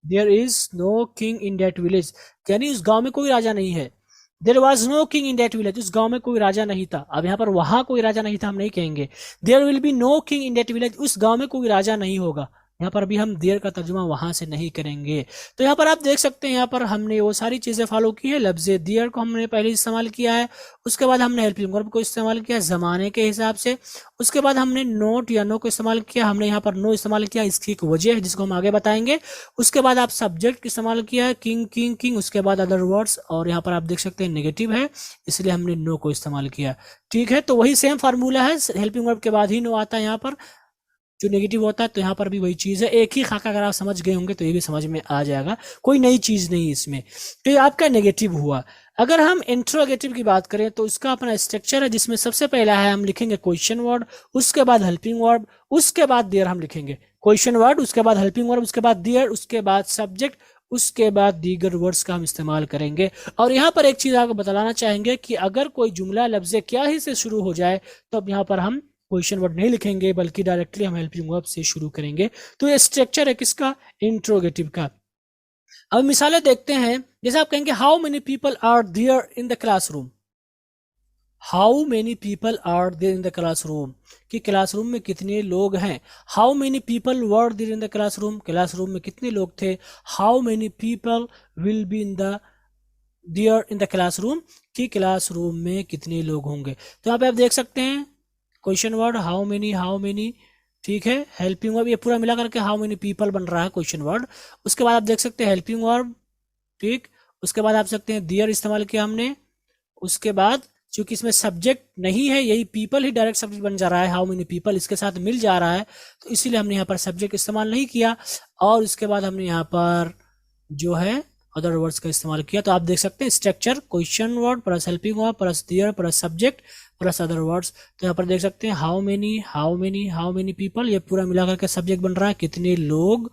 There is no king in that village, यानी उस गांव में कोई राजा नहीं है। There was no king in that village, उस गांव में कोई राजा नहीं था। अब यहाँ पर वहां कोई राजा नहीं था हम नहीं कहेंगे। There will be no king in that village, उस गांव में कोई राजा नहीं होगा। यहाँ पर भी हम देयर का तर्जुमा वहां से नहीं करेंगे। तो यहाँ पर आप देख सकते हैं, यहाँ पर हमने वो सारी चीजें फॉलो की है। लफ्ज देयर को हमने पहले इस्तेमाल किया है, उसके बाद हमने हेल्पिंग वर्ब को इस्तेमाल किया जमाने के हिसाब से, उसके बाद हमने नोट या नो को इस्तेमाल किया। हमने यहाँ पर नो इस्तेमाल किया, इसकी एक वजह है जिसको हम आगे बताएंगे। उसके बाद आप सब्जेक्ट इस्तेमाल किया है, किंग किंग किंग, उसके बाद अदर वर्ड्स, और यहाँ पर आप देख सकते हैं नेगेटिव है इसलिए हमने नो को इस्तेमाल किया। ठीक है, तो वही सेम फार्मूला है, हेल्पिंग वर्ब के बाद ही नो आता है यहाँ पर जो नेगेटिव होता है, तो यहाँ पर भी वही चीज है। एक ही खाका अगर आप समझ गए होंगे तो ये भी समझ में आ जाएगा, कोई नई चीज नहीं इसमें। तो ये आपका नेगेटिव हुआ। अगर हम इंट्रोगेटिव की बात करें तो उसका अपना स्ट्रक्चर है, जिसमें सबसे पहला है हम लिखेंगे क्वेश्चन वर्ड, उसके बाद हेल्पिंग वर्ब, उसके बाद देयर हम लिखेंगे। क्वेश्चन वर्ड, उसके बाद हेल्पिंग वर्ब, उसके बाद देयर, उसके बाद सब्जेक्ट, उसके बाद दीगर वर्ड्स का हम इस्तेमाल करेंगे। और यहाँ पर एक चीज आपको बताना चाहेंगे कि अगर कोई जुमला लफ्ज़ क्या ही से शुरू हो जाए तो अब यहाँ पर हम क्वेश्चन वर्ड नहीं लिखेंगे, बल्कि डायरेक्टली हम हेल्पिंग वर्ब से शुरू करेंगे। तो ये स्ट्रक्चर है किसका? इंट्रोगेटिव का। अब मिसालें देखते हैं। जैसे आप कहेंगे how many people are there in the classroom. How many people are there in the classroom, कि क्लासरूम में कितने लोग हैं। How many people were there in the classroom, classroom में कितने लोग थे। How many people will be in the there in the classroom, कि क्लासरूम में कितने लोग होंगे। तो यहाँ पे आप देख सकते हैं क्वेश्चन वर्ड हाउ मेनी, ठीक है। हेल्पिंग वर्ब ये पूरा मिला करके हाउ मेनी पीपल बन रहा है क्वेश्चन वर्ड। उसके बाद आप देख सकते हैं हेल्पिंग वर्ब, ठीक। उसके बाद आप सकते हैं देयर इस्तेमाल किया हमने। उसके बाद चूंकि इसमें सब्जेक्ट नहीं है, यही पीपल ही डायरेक्ट सब्जेक्ट बन जा रहा है, हाउ मेनी पीपल इसके साथ मिल जा रहा है, तो इसीलिए हमने यहाँ पर सब्जेक्ट इस्तेमाल नहीं किया। और उसके बाद हमने यहाँ पर जो है अदर वर्ड्स का इस्तेमाल किया। तो आप देख सकते हैं structure question word plus helping verb plus there plus subject plus other words. तो यहाँ पर देख सकते हैं हाउ मेनी पीपल, ये पूरा मिला करके सब्जेक्ट बन रहा है, कितने लोग,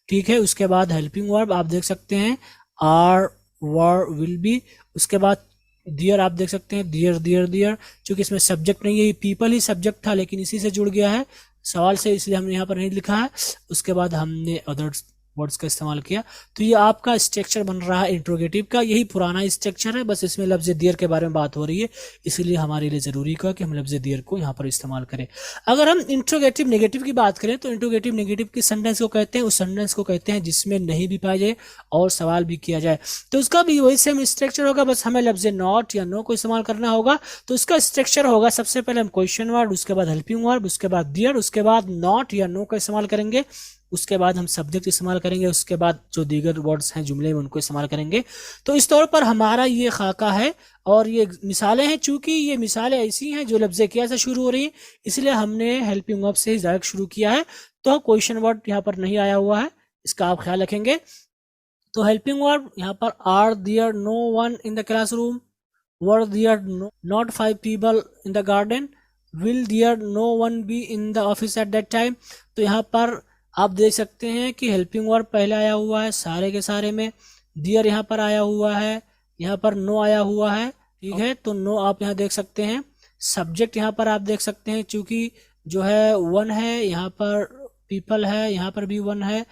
ठीक है। उसके बाद हेल्पिंग वर्ब आप देख सकते हैं आर वर विल बी। उसके बाद दियर आप देख सकते हैं दियर, क्योंकि इसमें सब्जेक्ट नहीं है, पीपल ही सब्जेक्ट था लेकिन इसी से जुड़ गया है सवाल से, इसलिए हमने यहाँ पर नहीं लिखा है। उसके बाद हमने अदर वर्ड्स का इस्तेमाल किया। तो ये आपका स्ट्रक्चर बन रहा है इंट्रोगेटिव का, यही पुराना स्ट्रक्चर है, बस इसमें लफ्ज देयर के बारे में बात हो रही है, इसीलिए हमारे लिए जरूरी का कि हम लफ्ज देयर को यहाँ पर इस्तेमाल करें। अगर हम इंट्रोगेटिव नेगेटिव की बात करें तो इंट्रोगेटिव नेगेटिव की सेंटेंस को कहते हैं, उस सेंटेंस को कहते हैं जिसमें नहीं भी पाया जाए और सवाल भी किया जाए। तो उसका भी वही सेम स्ट्रक्चर होगा, बस हमें लफ्ज नॉट या नो को इस्तेमाल करना होगा। तो उसका स्ट्रक्चर होगा सबसे पहले हम क्वेश्चन वर्ड, उसके बाद हेल्पिंग वर्ब, उसके बाद देयर, उसके बाद नॉट या नो का इस्तेमाल करेंगे, उसके बाद हम सब्जेक्ट इस्तेमाल करेंगे, उसके बाद जो दीगर वर्ड्स हैं जुमले में उनको इस्तेमाल करेंगे। तो इस तौर पर हमारा ये खाका है और ये मिसालें हैं। चूंकि ये मिसालें ऐसी हैं जो लफ्ज़ क्या से शुरू हो रही हैं, इसलिए हमने हेल्पिंग वर्ब से डायरेक्ट शुरू किया है। तो क्वेश्चन वर्ड यहाँ पर नहीं आया हुआ है, इसका आप ख्याल रखेंगे। तो हेल्पिंग वर्ब यहाँ पर are there no one in the classroom, were there not 5 people in the garden, will there no one be in the office at that time. तो यहाँ पर आप देख सकते हैं कि हेल्पिंग वर्ब पहले आया हुआ है सारे के सारे में, दियर यहाँ पर आया हुआ है, यहाँ पर नो आया हुआ है, ठीक है। तो नो आप यहाँ देख सकते हैं। सब्जेक्ट यहाँ पर आप देख सकते हैं चूंकि जो है वन है, यहाँ पर पीपल है, यहाँ पर भी वन है,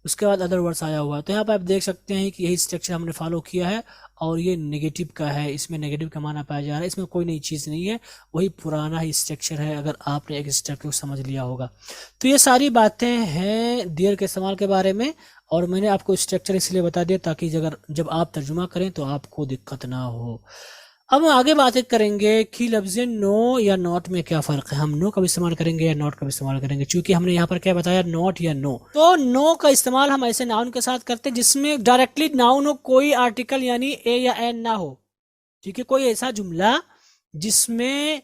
उसके बाद अदर वर्ड्स आया हुआ है। तो यहाँ पर आप देख सकते हैं कि यही स्ट्रक्चर हमने फॉलो किया है और ये नेगेटिव का है, इसमें नेगेटिव का माना पाया जा रहा है, इसमें कोई नई चीज़ नहीं है, वही पुराना ही स्ट्रक्चर है, अगर आपने एक स्ट्रक्चर को समझ लिया होगा। तो ये सारी बातें हैं देयर के इस्तेमाल के बारे में, और मैंने आपको स्ट्रक्चर इसलिए बता दिया ताकि जब आप तर्जुमा करें तो आपको दिक्कत ना हो। अब हम आगे बातें करेंगे कि लफ्ज़ नो या नॉट में क्या फ़र्क है, हम नो कब इस्तेमाल करेंगे या नॉट कब इस्तेमाल करेंगे। चूंकि हमने यहाँ पर क्या बताया, नॉट या नो। तो नो का इस्तेमाल हम ऐसे नाउन के साथ करते हैं जिसमें डायरेक्टली नाउन हो, कोई आर्टिकल यानी ए या एन ना हो, ठीक है। कोई ऐसा जुमला जिसमें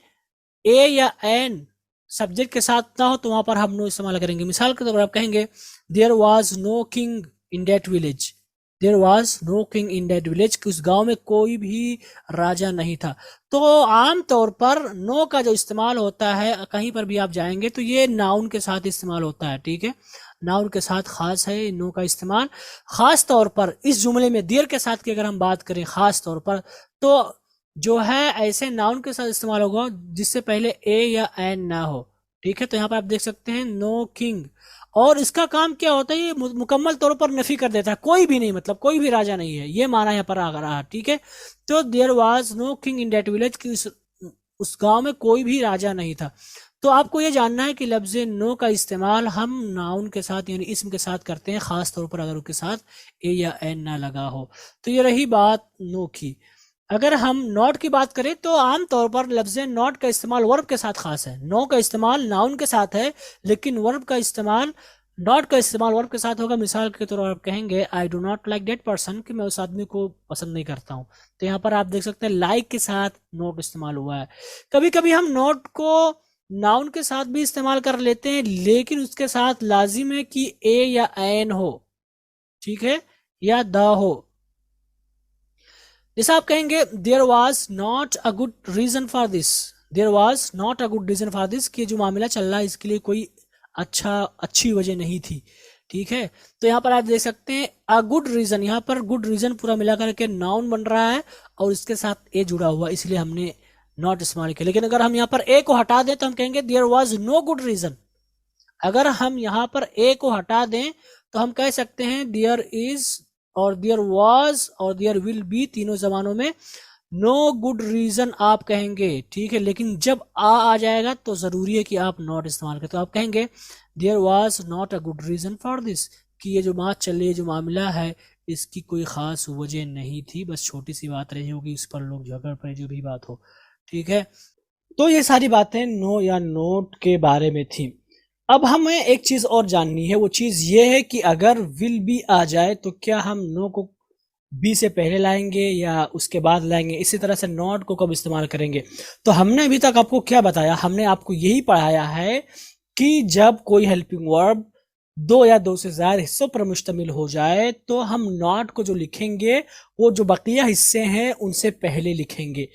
ए या एन सब्जेक्ट के साथ ना हो तो वहां पर हम नो इस्तेमाल करेंगे। मिसाल के तौर पर आप कहेंगे there was no king in that village, there was no king in that village, उस गांव में कोई भी राजा नहीं था। तो आम तौर पर नो का जो इस्तेमाल होता है, कहीं पर भी आप जाएंगे तो ये नाउन के साथ इस्तेमाल होता है, ठीक है। नाउन के साथ खास है नो का इस्तेमाल। खास तौर पर इस जुमले में देयर के साथ की अगर हम बात करें खास तौर पर, तो जो है ऐसे नाउन के साथ इस्तेमाल होगा जिससे पहले ए या एन ना हो, ठीक है। तो यहाँ पर आप देख सकते हैं नो किंग, और इसका काम क्या होता है, ये मुकम्मल तौर पर नफी कर देता है, कोई भी नहीं, मतलब कोई भी राजा नहीं है, ये माना यहाँ पर आ रहा है, ठीक है। तो there was no king in that village, कि उस गांव में कोई भी राजा नहीं था। तो आपको ये जानना है कि लफ्ज़ नो का इस्तेमाल हम नाउन के साथ यानी इसम के साथ करते हैं, ख़ास तौर पर अगर उसके साथ ए या एन ना लगा हो। तो ये रही बात नो की। अगर हम नॉट की बात करें तो आम तौर पर लफ्ज़ नॉट का इस्तेमाल वर्ब के साथ खास है। नो का इस्तेमाल नाउन के साथ है, लेकिन वर्ब का इस्तेमाल नॉट का इस्तेमाल वर्ब के साथ होगा। मिसाल के तौर पर आप कहेंगे I do not like that person, कि मैं उस आदमी को पसंद नहीं करता हूँ। तो यहाँ पर आप देख सकते हैं लाइक के साथ नॉट इस्तेमाल हुआ है। कभी कभी हम नॉट को नाउन के साथ भी इस्तेमाल कर लेते हैं, लेकिन उसके साथ लाजिम है कि ए या एन हो, ठीक है, या द हो। जैसे आप कहेंगे there was not a good reason for this, there was not a good reason for this, कि जो मामला चल रहा है इसके लिए कोई अच्छी वजह नहीं थी, ठीक है। तो यहाँ पर आप देख सकते हैं अ गुड रीजन, यहाँ पर गुड रीजन पूरा मिला करके नाउन बन रहा है और इसके साथ ए जुड़ा हुआ, इसलिए हमने नॉट इस्तेमाल किया। लेकिन अगर हम यहाँ पर ए को हटा दें तो हम कहेंगे there was no good reason. अगर हम यहाँ पर ए को हटा दें तो हम कह सकते हैं देयर इज और देयर वॉज और देयर विल बी, तीनों जमानों में नो गुड रीजन आप कहेंगे, ठीक है। लेकिन जब आ जाएगा तो जरूरी है कि आप नॉट इस्तेमाल करें। तो आप कहेंगे there was not a good reason for this, कि ये जो बात चल रही है, जो मामला है, इसकी कोई खास वजह नहीं थी, बस छोटी सी बात रही होगी, इस पर लोग झगड़ पड़े, जो भी बात हो, ठीक है। तो ये सारी बातें नो या नोट के बारे में थी। अब हमें एक चीज और जाननी है, वो चीज ये है कि अगर विल बी आ जाए तो क्या हम नो को बी से पहले लाएंगे या उसके बाद लाएंगे, इसी तरह से नॉट को कब इस्तेमाल करेंगे। तो हमने अभी तक आपको क्या बताया, हमने आपको यही पढ़ाया है कि जब कोई हेल्पिंग वर्ब दो या दो से ज्यादा हिस्सों पर मुश्तमिल हो जाए तो हम नॉट को जो लिखेंगे वो जो बकिया हिस्से हैं उनसे पहले लिखेंगे।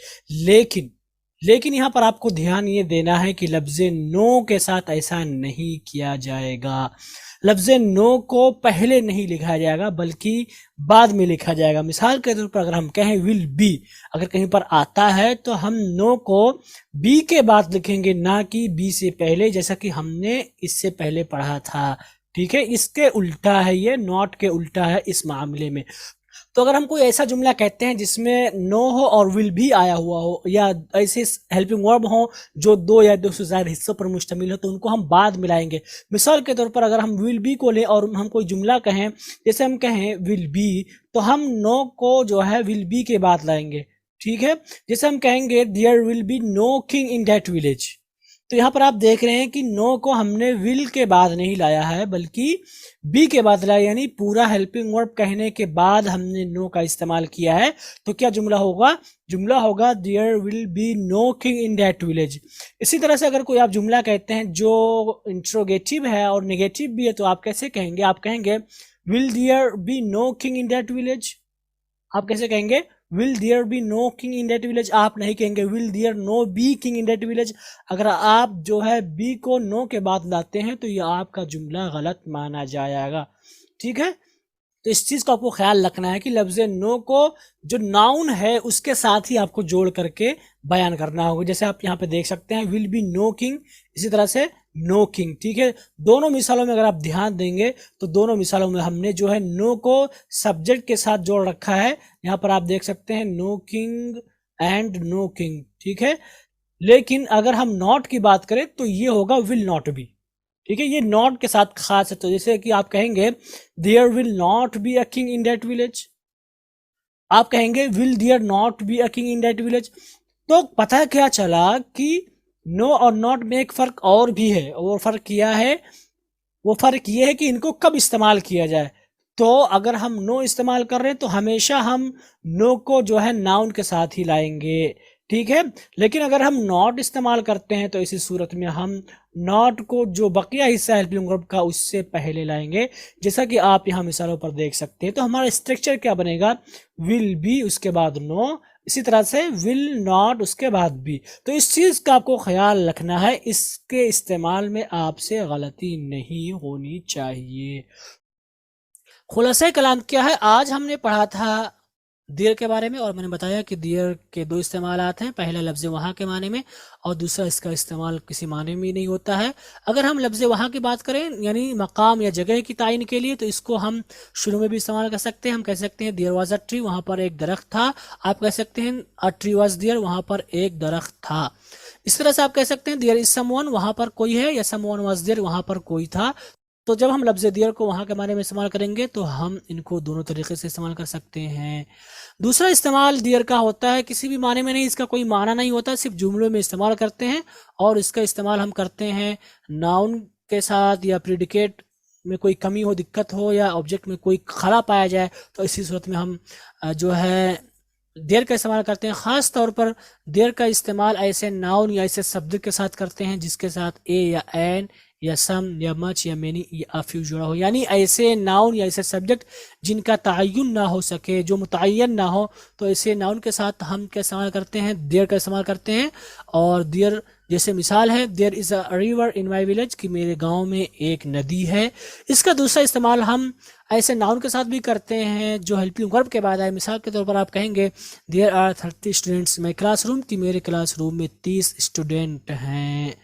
लेकिन यहाँ पर आपको ध्यान ये देना है कि लफ्ज़ नो के साथ ऐसा नहीं किया जाएगा। लफ्ज़ नो को पहले नहीं लिखा जाएगा बल्कि बाद में लिखा जाएगा। मिसाल के तौर पर अगर हम कहें विल बी, अगर कहीं पर आता है तो हम नो को बी के बाद लिखेंगे, ना कि बी से पहले, जैसा कि हमने इससे पहले पढ़ा था, ठीक है। इसके उल्टा है, ये नॉट के उल्टा है इस मामले में। तो अगर हम कोई ऐसा जुमला कहते हैं जिसमें नो हो और विल भी आया हुआ हो, या ऐसे हेल्पिंग वर्ब हो जो दो या दो से ज्यादा हिस्सों पर मुश्तमिल हो, तो उनको हम बाद मिलाएंगे। मिसाल के तौर पर अगर हम विल बी को लें और हम कोई जुमला कहें, जैसे हम कहें विल बी, तो हम नो को जो है विल बी के बाद लाएंगे, ठीक है। जैसे हम कहेंगे there will be no king in that village, तो यहाँ पर आप देख रहे हैं कि नो को हमने विल के बाद नहीं लाया है बल्कि बी के बाद लाया, यानी पूरा हेल्पिंग वर्ब कहने के बाद हमने नो का इस्तेमाल किया है। तो क्या जुमला होगा? जुमला होगा there will be no king in that village. इसी तरह से अगर कोई आप जुमला कहते हैं जो इंट्रोगेटिव है और नेगेटिव भी है, तो आप कैसे कहेंगे? आप कहेंगे will there be no king in that village. आप कैसे कहेंगे? Will there be no king in that village. आप नहीं कहेंगे will there no be king in that village. अगर आप जो है बी को नो के बाद लाते हैं तो ये आपका जुमला गलत माना जाएगा, ठीक है। तो इस चीज का आपको ख्याल रखना है कि लफ्ज नो को जो नाउन है उसके साथ ही आपको जोड़ करके बयान करना होगा। जैसे आप यहाँ पे देख सकते हैं विल बी नो किंग, इसी तरह से नो किंग, ठीक है। दोनों मिसालों में अगर आप ध्यान देंगे तो दोनों मिसालों में हमने जो है नो को सब्जेक्ट के साथ जोड़ रखा है। यहाँ पर आप देख सकते हैं no king and no king, ठीक है। लेकिन अगर हम नॉट की बात करें तो ये होगा विल नॉट बी, ठीक है। ये नॉट के साथ खास है। तो जैसे कि आप कहेंगे there will not be a king in that village, आप कहेंगे will there not be a king in that village. तो पता क्या चला कि नो और नॉट में एक फर्क और भी है, और फर्क किया है, वो फर्क ये है कि इनको कब इस्तेमाल किया जाए। तो अगर हम नो इस्तेमाल कर रहे हैं तो हमेशा हम नो को जो है नाउन के साथ ही लाएंगे, ठीक है। लेकिन अगर हम नॉट इस्तेमाल करते हैं तो इसी सूरत में हम नॉट को जो बकिया हिस्सा है हेल्पिंग वर्ब का उससे पहले लाएंगे, जैसा कि आप यहाँ मिसालों पर देख सकते हैं। तो हमारा स्ट्रक्चर क्या बनेगा? विल बी उसके बाद नो, इसी तरह से विल नॉट उसके बाद भी। तो इस चीज का आपको ख्याल रखना है, इसके इस्तेमाल में आपसे गलती नहीं होनी चाहिए। खुलासा कलाम क्या है? आज हमने पढ़ा था देयर के बारे में और मैंने बताया कि देयर के दो इस्तेमालात हैं। पहला लफ्ज़ वहाँ के माने में और दूसरा इसका इस्तेमाल किसी माने में नहीं होता है। अगर हम लफ्ज़ वहाँ की बात करें यानी मकाम या जगह की तायन के लिए, तो इसको हम शुरू में भी इस्तेमाल कर सकते हैं। हम कह सकते हैं देयर वाज अ ट्री, वहाँ पर एक दरख्त था। आप कह सकते हैं अ ट्री वाज देयर, वहाँ पर एक दरख्त था। इस तरह से आप कह सकते हैं देयर इज समवन, वहां पर कोई है, या समवन वाज देयर, वहां पर कोई था। तो जब हम लफ्ज़ देयर को वहां के माने में इस्तेमाल करेंगे तो हम इनको दोनों तरीके से इस्तेमाल कर सकते हैं। दूसरा इस्तेमाल देयर का होता है किसी भी माने में नहीं, इसका कोई माना नहीं होता, सिर्फ जुमलों में इस्तेमाल करते हैं, और इसका इस्तेमाल हम करते हैं नाउन के साथ, या प्रिडिकेट में कोई कमी हो, दिक्कत हो, या ऑब्जेक्ट में कोई खरा पाया जाए, तो इसी सूरत में हम जो है देयर का इस्तेमाल करते हैं। खास तौर पर देयर का इस्तेमाल ऐसे नाउन या ऐसे शब्द के साथ करते हैं जिसके साथ ए या एन या सम या मच या मेनी या फ्यू जुड़ा हो, यानी ऐसे नाउन या ऐसे सब्जेक्ट जिनका तयन ना हो सके, जो मुतय्यन ना हो, तो ऐसे नाउन के साथ हम क्या इस्तेमाल करते हैं, देयर का इस्तेमाल करते हैं। और देयर जैसे मिसाल है, there is a river in my village, कि मेरे गांव में एक नदी है। इसका दूसरा इस्तेमाल हम ऐसे नाउन के साथ भी करते हैं जो हेल्पिंग वर्ब के बाद आए। मिसाल के तौर पर आप कहेंगे there are 30 students my classroom, कि मेरे क्लासरूम में 30 स्टूडेंट हैं।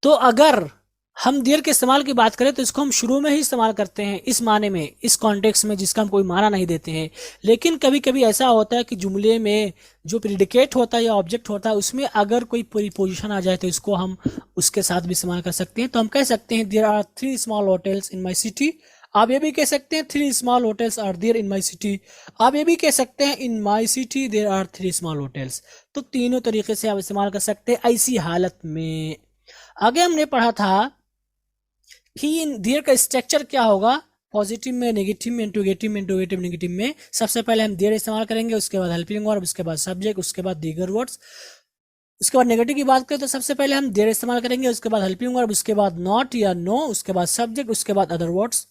तो अगर हम देयर के इस्तेमाल की बात करें तो इसको हम शुरू में ही इस्तेमाल करते हैं इस माने में, इस कॉन्टेक्स्ट में जिसका हम कोई माना नहीं देते हैं। लेकिन कभी कभी ऐसा होता है कि जुमले में जो प्रिडिकेट होता है या ऑब्जेक्ट होता है उसमें अगर कोई प्रीपोजिशन आ जाए तो इसको हम उसके साथ भी इस्तेमाल कर सकते हैं। तो हम कह सकते हैं there are 3 small hotels in my city. आप ये भी कह सकते हैं 3 small hotels are there in my city. आप ये भी कह सकते हैं in my city there are 3 small hotels. तो तीनों तरीके से आप इस्तेमाल कर सकते हैं ऐसी हालत में। आगे हमने पढ़ा था कि देयर का स्ट्रक्चर क्या होगा, पॉजिटिव में, नेगेटिव में, इंट्रोगेटिव में, इंट्रोगेटिव नेगेटिव में। सबसे पहले हम देयर इस्तेमाल करेंगे, उसके बाद हेल्पिंग वर्ब, उसके बाद सब्जेक्ट, उसके बाद दीगर वर्ड्स। उसके बाद नेगेटिव की बात करें तो सबसे पहले हम देयर इस्तेमाल करेंगे, उसके बाद हेल्पिंग वर्ब, उसके बाद नॉट या नो, उसके बाद सब्जेक्ट, उसके बाद अदर वर्ड्स।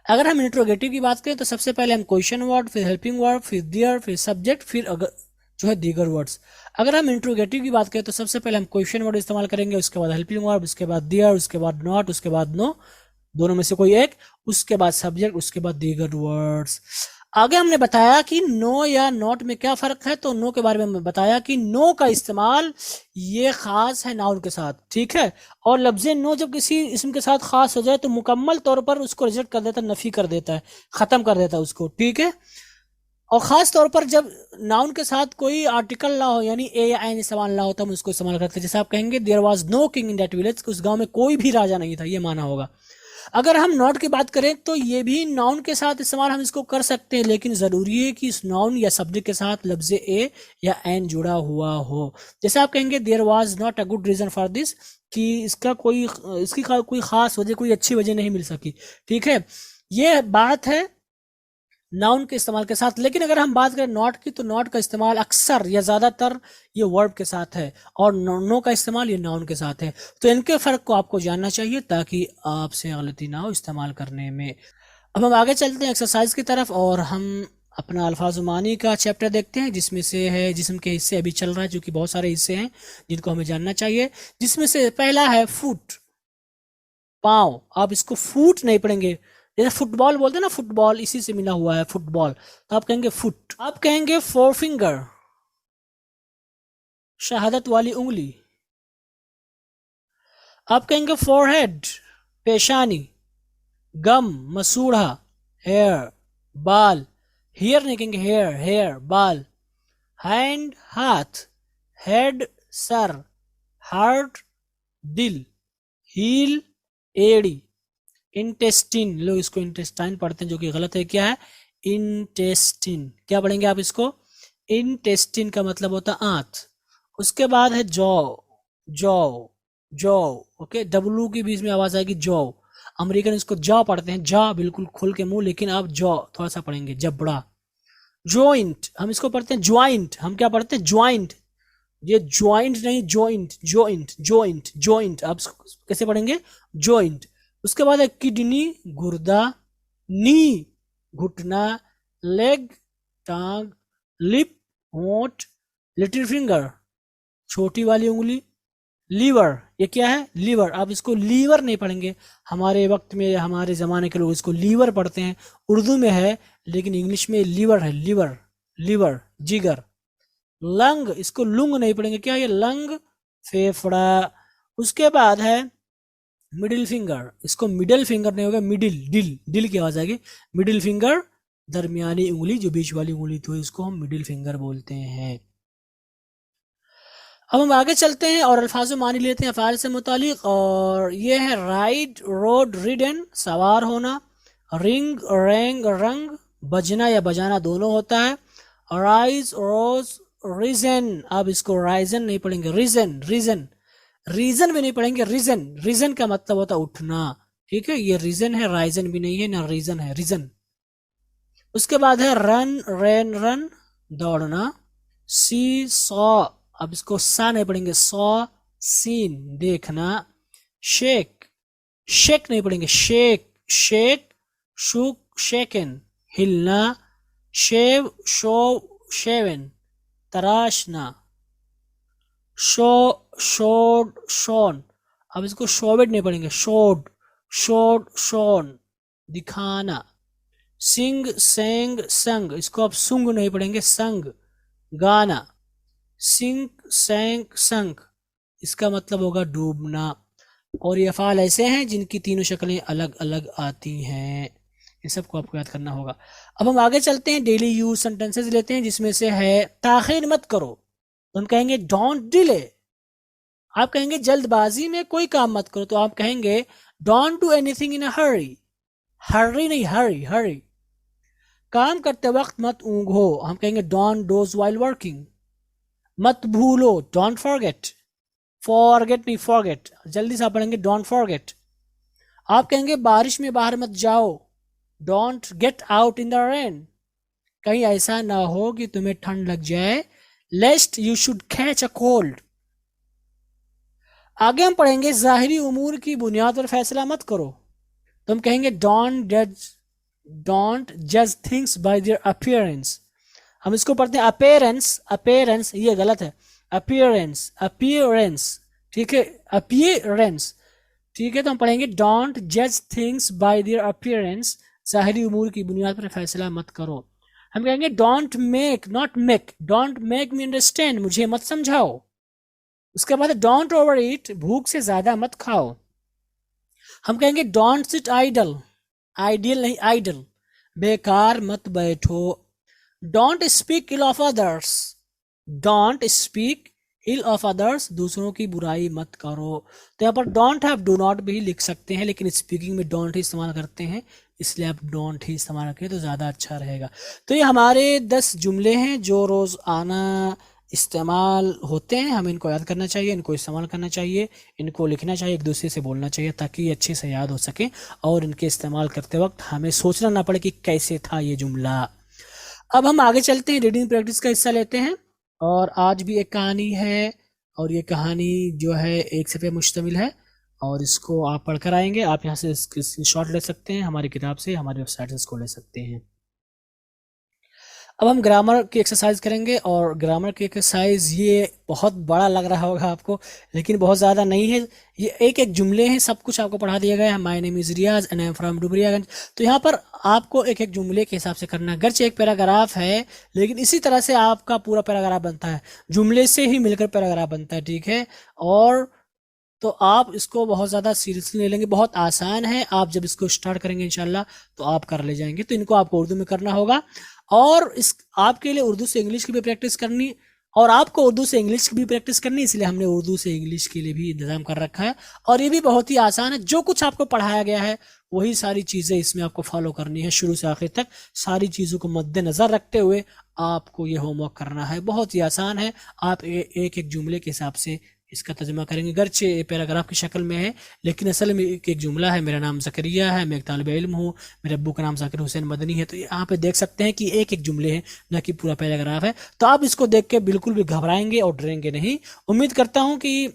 अगर हम इंट्रोगेटिव की बात करें तो सबसे पहले हम क्वेश्चन वर्ड, फिर हेल्पिंग वर्ब, फिर देयर, फिर सब्जेक्ट, फिर अगर जो है दीगर वर्ड्स। अगर हम इंट्रोगेटिव की बात करें तो सबसे पहले हम क्वेश्चन वर्ड इस्तेमाल करेंगे, उसके बाद हेल्पिंग वर्ब, उसके बाद देयर, उसके बाद नॉट, उसके बाद नो, दोनों में से कोई एक, उसके बाद सब्जेक्ट, उसके बाद दीगर वर्ड्स। आगे हमने बताया कि नो या नॉट में क्या फर्क है। तो नो के बारे में हमने बताया कि नो का इस्तेमाल ये खास है नाउन के साथ, ठीक है। और लफ्ज़ नो जब किसी इसम के साथ खास हो जाए तो मुकम्मल तौर पर उसको रिजेक्ट कर देता है, नफी कर देता है, खत्म कर देता है उसको, ठीक है। और खास तौर पर जब नाउन के साथ कोई आर्टिकल ना हो, यानी ए या एन इस्तेमाल ना हो, तब हम उसको इस्तेमाल करते हैं। जैसे आप कहेंगे there was no king in that village, उस गांव में कोई भी राजा नहीं था, ये माना होगा। अगर हम नॉट की बात करें तो ये भी नाउन के साथ इस्तेमाल हम इसको कर सकते हैं, लेकिन ज़रूरी है कि इस नाउन या सब्जेक्ट के साथ लफ्ज़ ए या एन जुड़ा हुआ हो। जैसे आप कहेंगे there was not a good reason for this, कि इसकी कोई ख़ास वजह, कोई अच्छी वजह नहीं मिल सकी, ठीक है। ये बात है नाउन के इस्तेमाल के साथ। लेकिन अगर हम बात करें नॉट की तो नॉट का इस्तेमाल अक्सर या ज़्यादातर ये वर्ब के साथ है, और नो का इस्तेमाल ये नाउन के साथ है। तो इनके फ़र्क को आपको जानना चाहिए ताकि आपसे गलती ना हो इस्तेमाल करने में। अब हम आगे चलते हैं एक्सरसाइज की तरफ, और हम अपना अल्फाज मानी का चैप्टर देखते हैं, जिसमें से है जिस्म के हिस्से अभी चल रहा है, जो कि बहुत सारे हिस्से हैं जिनको हमें जानना चाहिए। जिसमें से पहला है फुट, पाँव। आप इसको फुट नहीं पढ़ेंगे, जैसे फुटबॉल बोलते हैं ना, फुटबॉल इसी से मिला हुआ है फुटबॉल, तो आप कहेंगे फुट। आप कहेंगे फोर फिंगर, शहादत वाली उंगली। आप कहेंगे फोरहेड, पेशानी। गम, मसूड़ा। हेयर, बाल। हेयर नहीं कहेंगे, हेयर, हेयर, बाल। हैंड, हाथ। Head, sir. हार्ट, दिल। हील, एड़ी। इंटेस्टिन, लोग इसको इंटेस्टाइन पढ़ते हैं जो कि गलत है। क्या है? इंटेस्टिन। क्या पढ़ेंगे आप इसको? इंटेस्टिन का मतलब होता है आंत। उसके बाद है jaw, jaw, jaw, okay, W की बीच में आवाज आएगी जॉ। अमेरिकन इसको जॉ पढ़ते हैं, जॉ बिल्कुल खोल के मुंह, लेकिन आप जॉ थोड़ा सा पढ़ेंगे, जबड़ा। ज्वाइंट, हम इसको पढ़ते हैं ज्वाइंट, हम क्या पढ़ते हैं? ज्वाइंट। ये ज्वाइंट नहीं, ज्वाइंट, ज्वाइंट, ज्वाइंट, ज्वाइंट। आप कैसे पढ़ेंगे? ज्वाइंट। उसके बाद है किडनी, गुर्दा। नी, घुटना। लेग, टांग। लिप, होंठ। लिटिल फिंगर, छोटी वाली उंगली। लीवर, ये क्या है? लीवर। आप इसको लीवर नहीं पढ़ेंगे, हमारे वक्त में, हमारे ज़माने के लोग इसको लीवर पढ़ते हैं, उर्दू में है लेकिन इंग्लिश में लीवर है, लीवर, लीवर, जिगर। लंग, इसको लुंग नहीं पढ़ेंगे, क्या ये? लंग, फेफड़ा। उसके बाद है मिडिल फिंगर, इसको मिडिल फिंगर नहीं होगा, मिडिल, डिल, डिल की आवाज आएगी। मिडिल फिंगर, दरमियानी उंगली, जो बीच वाली उंगली थी इसको हम मिडिल फिंगर बोलते हैं। अब हम आगे चलते हैं और अल्फाज मानी लेते हैं अफ़आल से मुतालिक, और ये है राइड, रोड, रिडन सवार होना, रिंग, रेंग, रंग बजना या बजाना दोनों होता है, राइज, रोज, रीजन। अब इसको राइजन नहीं पढ़ेंगे, रीजन, रीजन, रीजन भी नहीं पढ़ेंगे, रीजन, रीजन का मतलब होता है उठना, ठीक है, ये रीजन है, राइजन भी नहीं है ना रीजन है, रीजन। उसके बाद है रन, रेन, रन दौड़ना, सी, सॉ, अब इसको सा नहीं पढ़ेंगे, सॉ, सीन देखना, शेक, शेक नहीं पढ़ेंगे, शेक, शेक, शुक, शेकन हिलना, शेव, शो, शेवन तराशना, शो, शोड, शोन, अब इसको शोवेड नहीं पढ़ेंगे, शोड, शोड, शोन दिखाना, सिंग, सेंग, संग, इसको अब सुंग नहीं पढ़ेंगे, संग गाना, सिंग, सेंग, संग, इसका मतलब होगा डूबना। और ये अफ़ाल ऐसे हैं जिनकी तीनों शक्लें अलग अलग आती हैं, इन सबको आपको याद करना होगा। अब हम आगे चलते हैं, डेली यूज सेंटेंसेस लेते हैं, जिसमें से है ताखीर मत करो, तो हम कहेंगे डोंट डिले। आप कहेंगे जल्दबाजी में कोई काम मत करो, तो आप कहेंगे डोंट डू एनीथिंग इन अ हरी, हरी नहीं हरी, हरी। काम करते वक्त मत ऊँघो, हम कहेंगे डोंट डोज व्हाइल वर्किंग। मत भूलो, डोंट फॉरगेट, फॉरगेट नहीं फॉरगेट, जल्दी से आप पढ़ेंगे डोंट फॉरगेट। आप कहेंगे बारिश में बाहर मत जाओ, don't get out in the rain, कहीं ऐसा ना हो कि तुम्हें ठंड लग जाए, लेस्ट you should catch a cold. आगे हम पढ़ेंगे जाहिरी उमूर की बुनियाद पर फैसला मत करो, तो हम कहेंगे डोंट जज थिंग्स बाय देयर अपीयरेंस। हम इसको पढ़ते हैं अपेरेंस, अपेरेंस ये गलत है, अपीयरेंस, अपीयरेंस, ठीक है, अपीयरेंस, ठीक है, तो हम पढ़ेंगे डोंट जज थिंग्स बाय देयर अपीयरेंस, ज़ाहिरी उमूर की बुनियाद पर फैसला मत करो। हम कहेंगे don't make, not make, don't make me understand, मुझे मत समझाओ। उसके बाद डोंट ओवर ईट, भूख से ज्यादा मत खाओ। हम कहेंगे डोंट सिट आइडल, आइडियल नहीं आइडल, बेकार मत बैठो। Don't speak ill of others, don't speak ill of others, दूसरों की बुराई मत करो। तो यहाँ पर डोंट आप डू नॉट भी लिख सकते हैं, लेकिन स्पीकिंग में डोंट ही इस्तेमाल करते हैं, इसलिए आप डोंट ही इस्तेमाल करें तो ज़्यादा अच्छा रहेगा। तो ये हमारे 10 जुमले हैं जो रोज़ आना इस्तेमाल होते हैं, हमें इनको याद करना चाहिए, इनको इस्तेमाल करना चाहिए, इनको लिखना चाहिए, एक दूसरे से बोलना चाहिए, ताकि ये अच्छे से याद हो सके और इनके इस्तेमाल करते वक्त हमें सोचना ना पड़े कि कैसे था ये जुमला। अब हम आगे चलते हैं, रीडिंग प्रैक्टिस का हिस्सा लेते हैं, और आज भी एक कहानी है, और ये कहानी जो है एक सफ़े मुश्तमिल है, और इसको आप पढ़कर आएंगे। आप यहाँ से स्क्रीनशॉट ले सकते हैं, हमारी किताब से, हमारी वेबसाइट से इसको ले सकते हैं। अब हम ग्रामर की एक्सरसाइज करेंगे, और ग्रामर की एक्सरसाइज ये बहुत बड़ा लग रहा होगा आपको, लेकिन बहुत ज़्यादा नहीं है, ये एक एक जुमले हैं, सब कुछ आपको पढ़ा दिया गया है। My name is Riyaz and I am from Dubriyaganj. तो यहाँ पर आपको एक एक जुमले के हिसाब से करना है, गर्चे एक पैराग्राफ है, लेकिन इसी तरह से आपका पूरा पैराग्राफ बनता है, जुमले से ही मिलकर पैराग्राफ बनता है, ठीक है। और तो आप इसको बहुत ज़्यादा सीरियसली ले लेंगे, बहुत आसान है, आप जब इसको स्टार्ट करेंगे इंशाल्लाह तो आप कर ले जाएंगे। तो इनको आपको उर्दू में करना होगा, और इस आपके लिए उर्दू से इंग्लिश की भी प्रैक्टिस करनी, और आपको उर्दू से इंग्लिश की भी प्रैक्टिस करनी, इसलिए हमने उर्दू से इंग्लिश के लिए भी इंतजाम कर रखा है। और ये भी बहुत ही आसान है, जो कुछ आपको पढ़ाया गया है वही सारी चीज़ें इसमें आपको फॉलो करनी है, शुरू से आखिर तक सारी चीज़ों को मद्देनज़र रखते हुए आपको ये होमवर्क करना है। बहुत ही आसान है, आप एक एक जुमले के हिसाब से इसका तर्जुमा करेंगे, गर्चे पैराग्राफ की शक्ल में है, लेकिन असल में एक जुमला है। मेरा नाम ज़करिया है, मैं एक तालिब इल्म हूँ, मेरे अब्बू का नाम ज़ाकिर हुसैन मदनी है। तो यहाँ पे देख सकते हैं कि एक एक जुमले हैं, न कि पूरा पैराग्राफ है। तो आप इसको देख के बिल्कुल भी घबराएंगे और डरेंगे नहीं। उम्मीद करता हूँ कि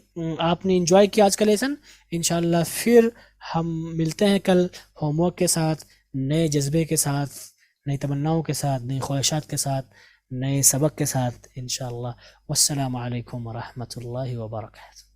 आपने इंजॉय किया आज का लेसन। इंशाल्लाह फिर हम मिलते हैं कल होमवर्क के साथ, नए जज्बे के साथ, नई तमन्नाओं के साथ, नई ख्वाहिशात के साथ, नए सबक के साथ इंशाल्लाह। वस्सलामु अलैकुम वरहमतुल्लाहि वबरकातुहू।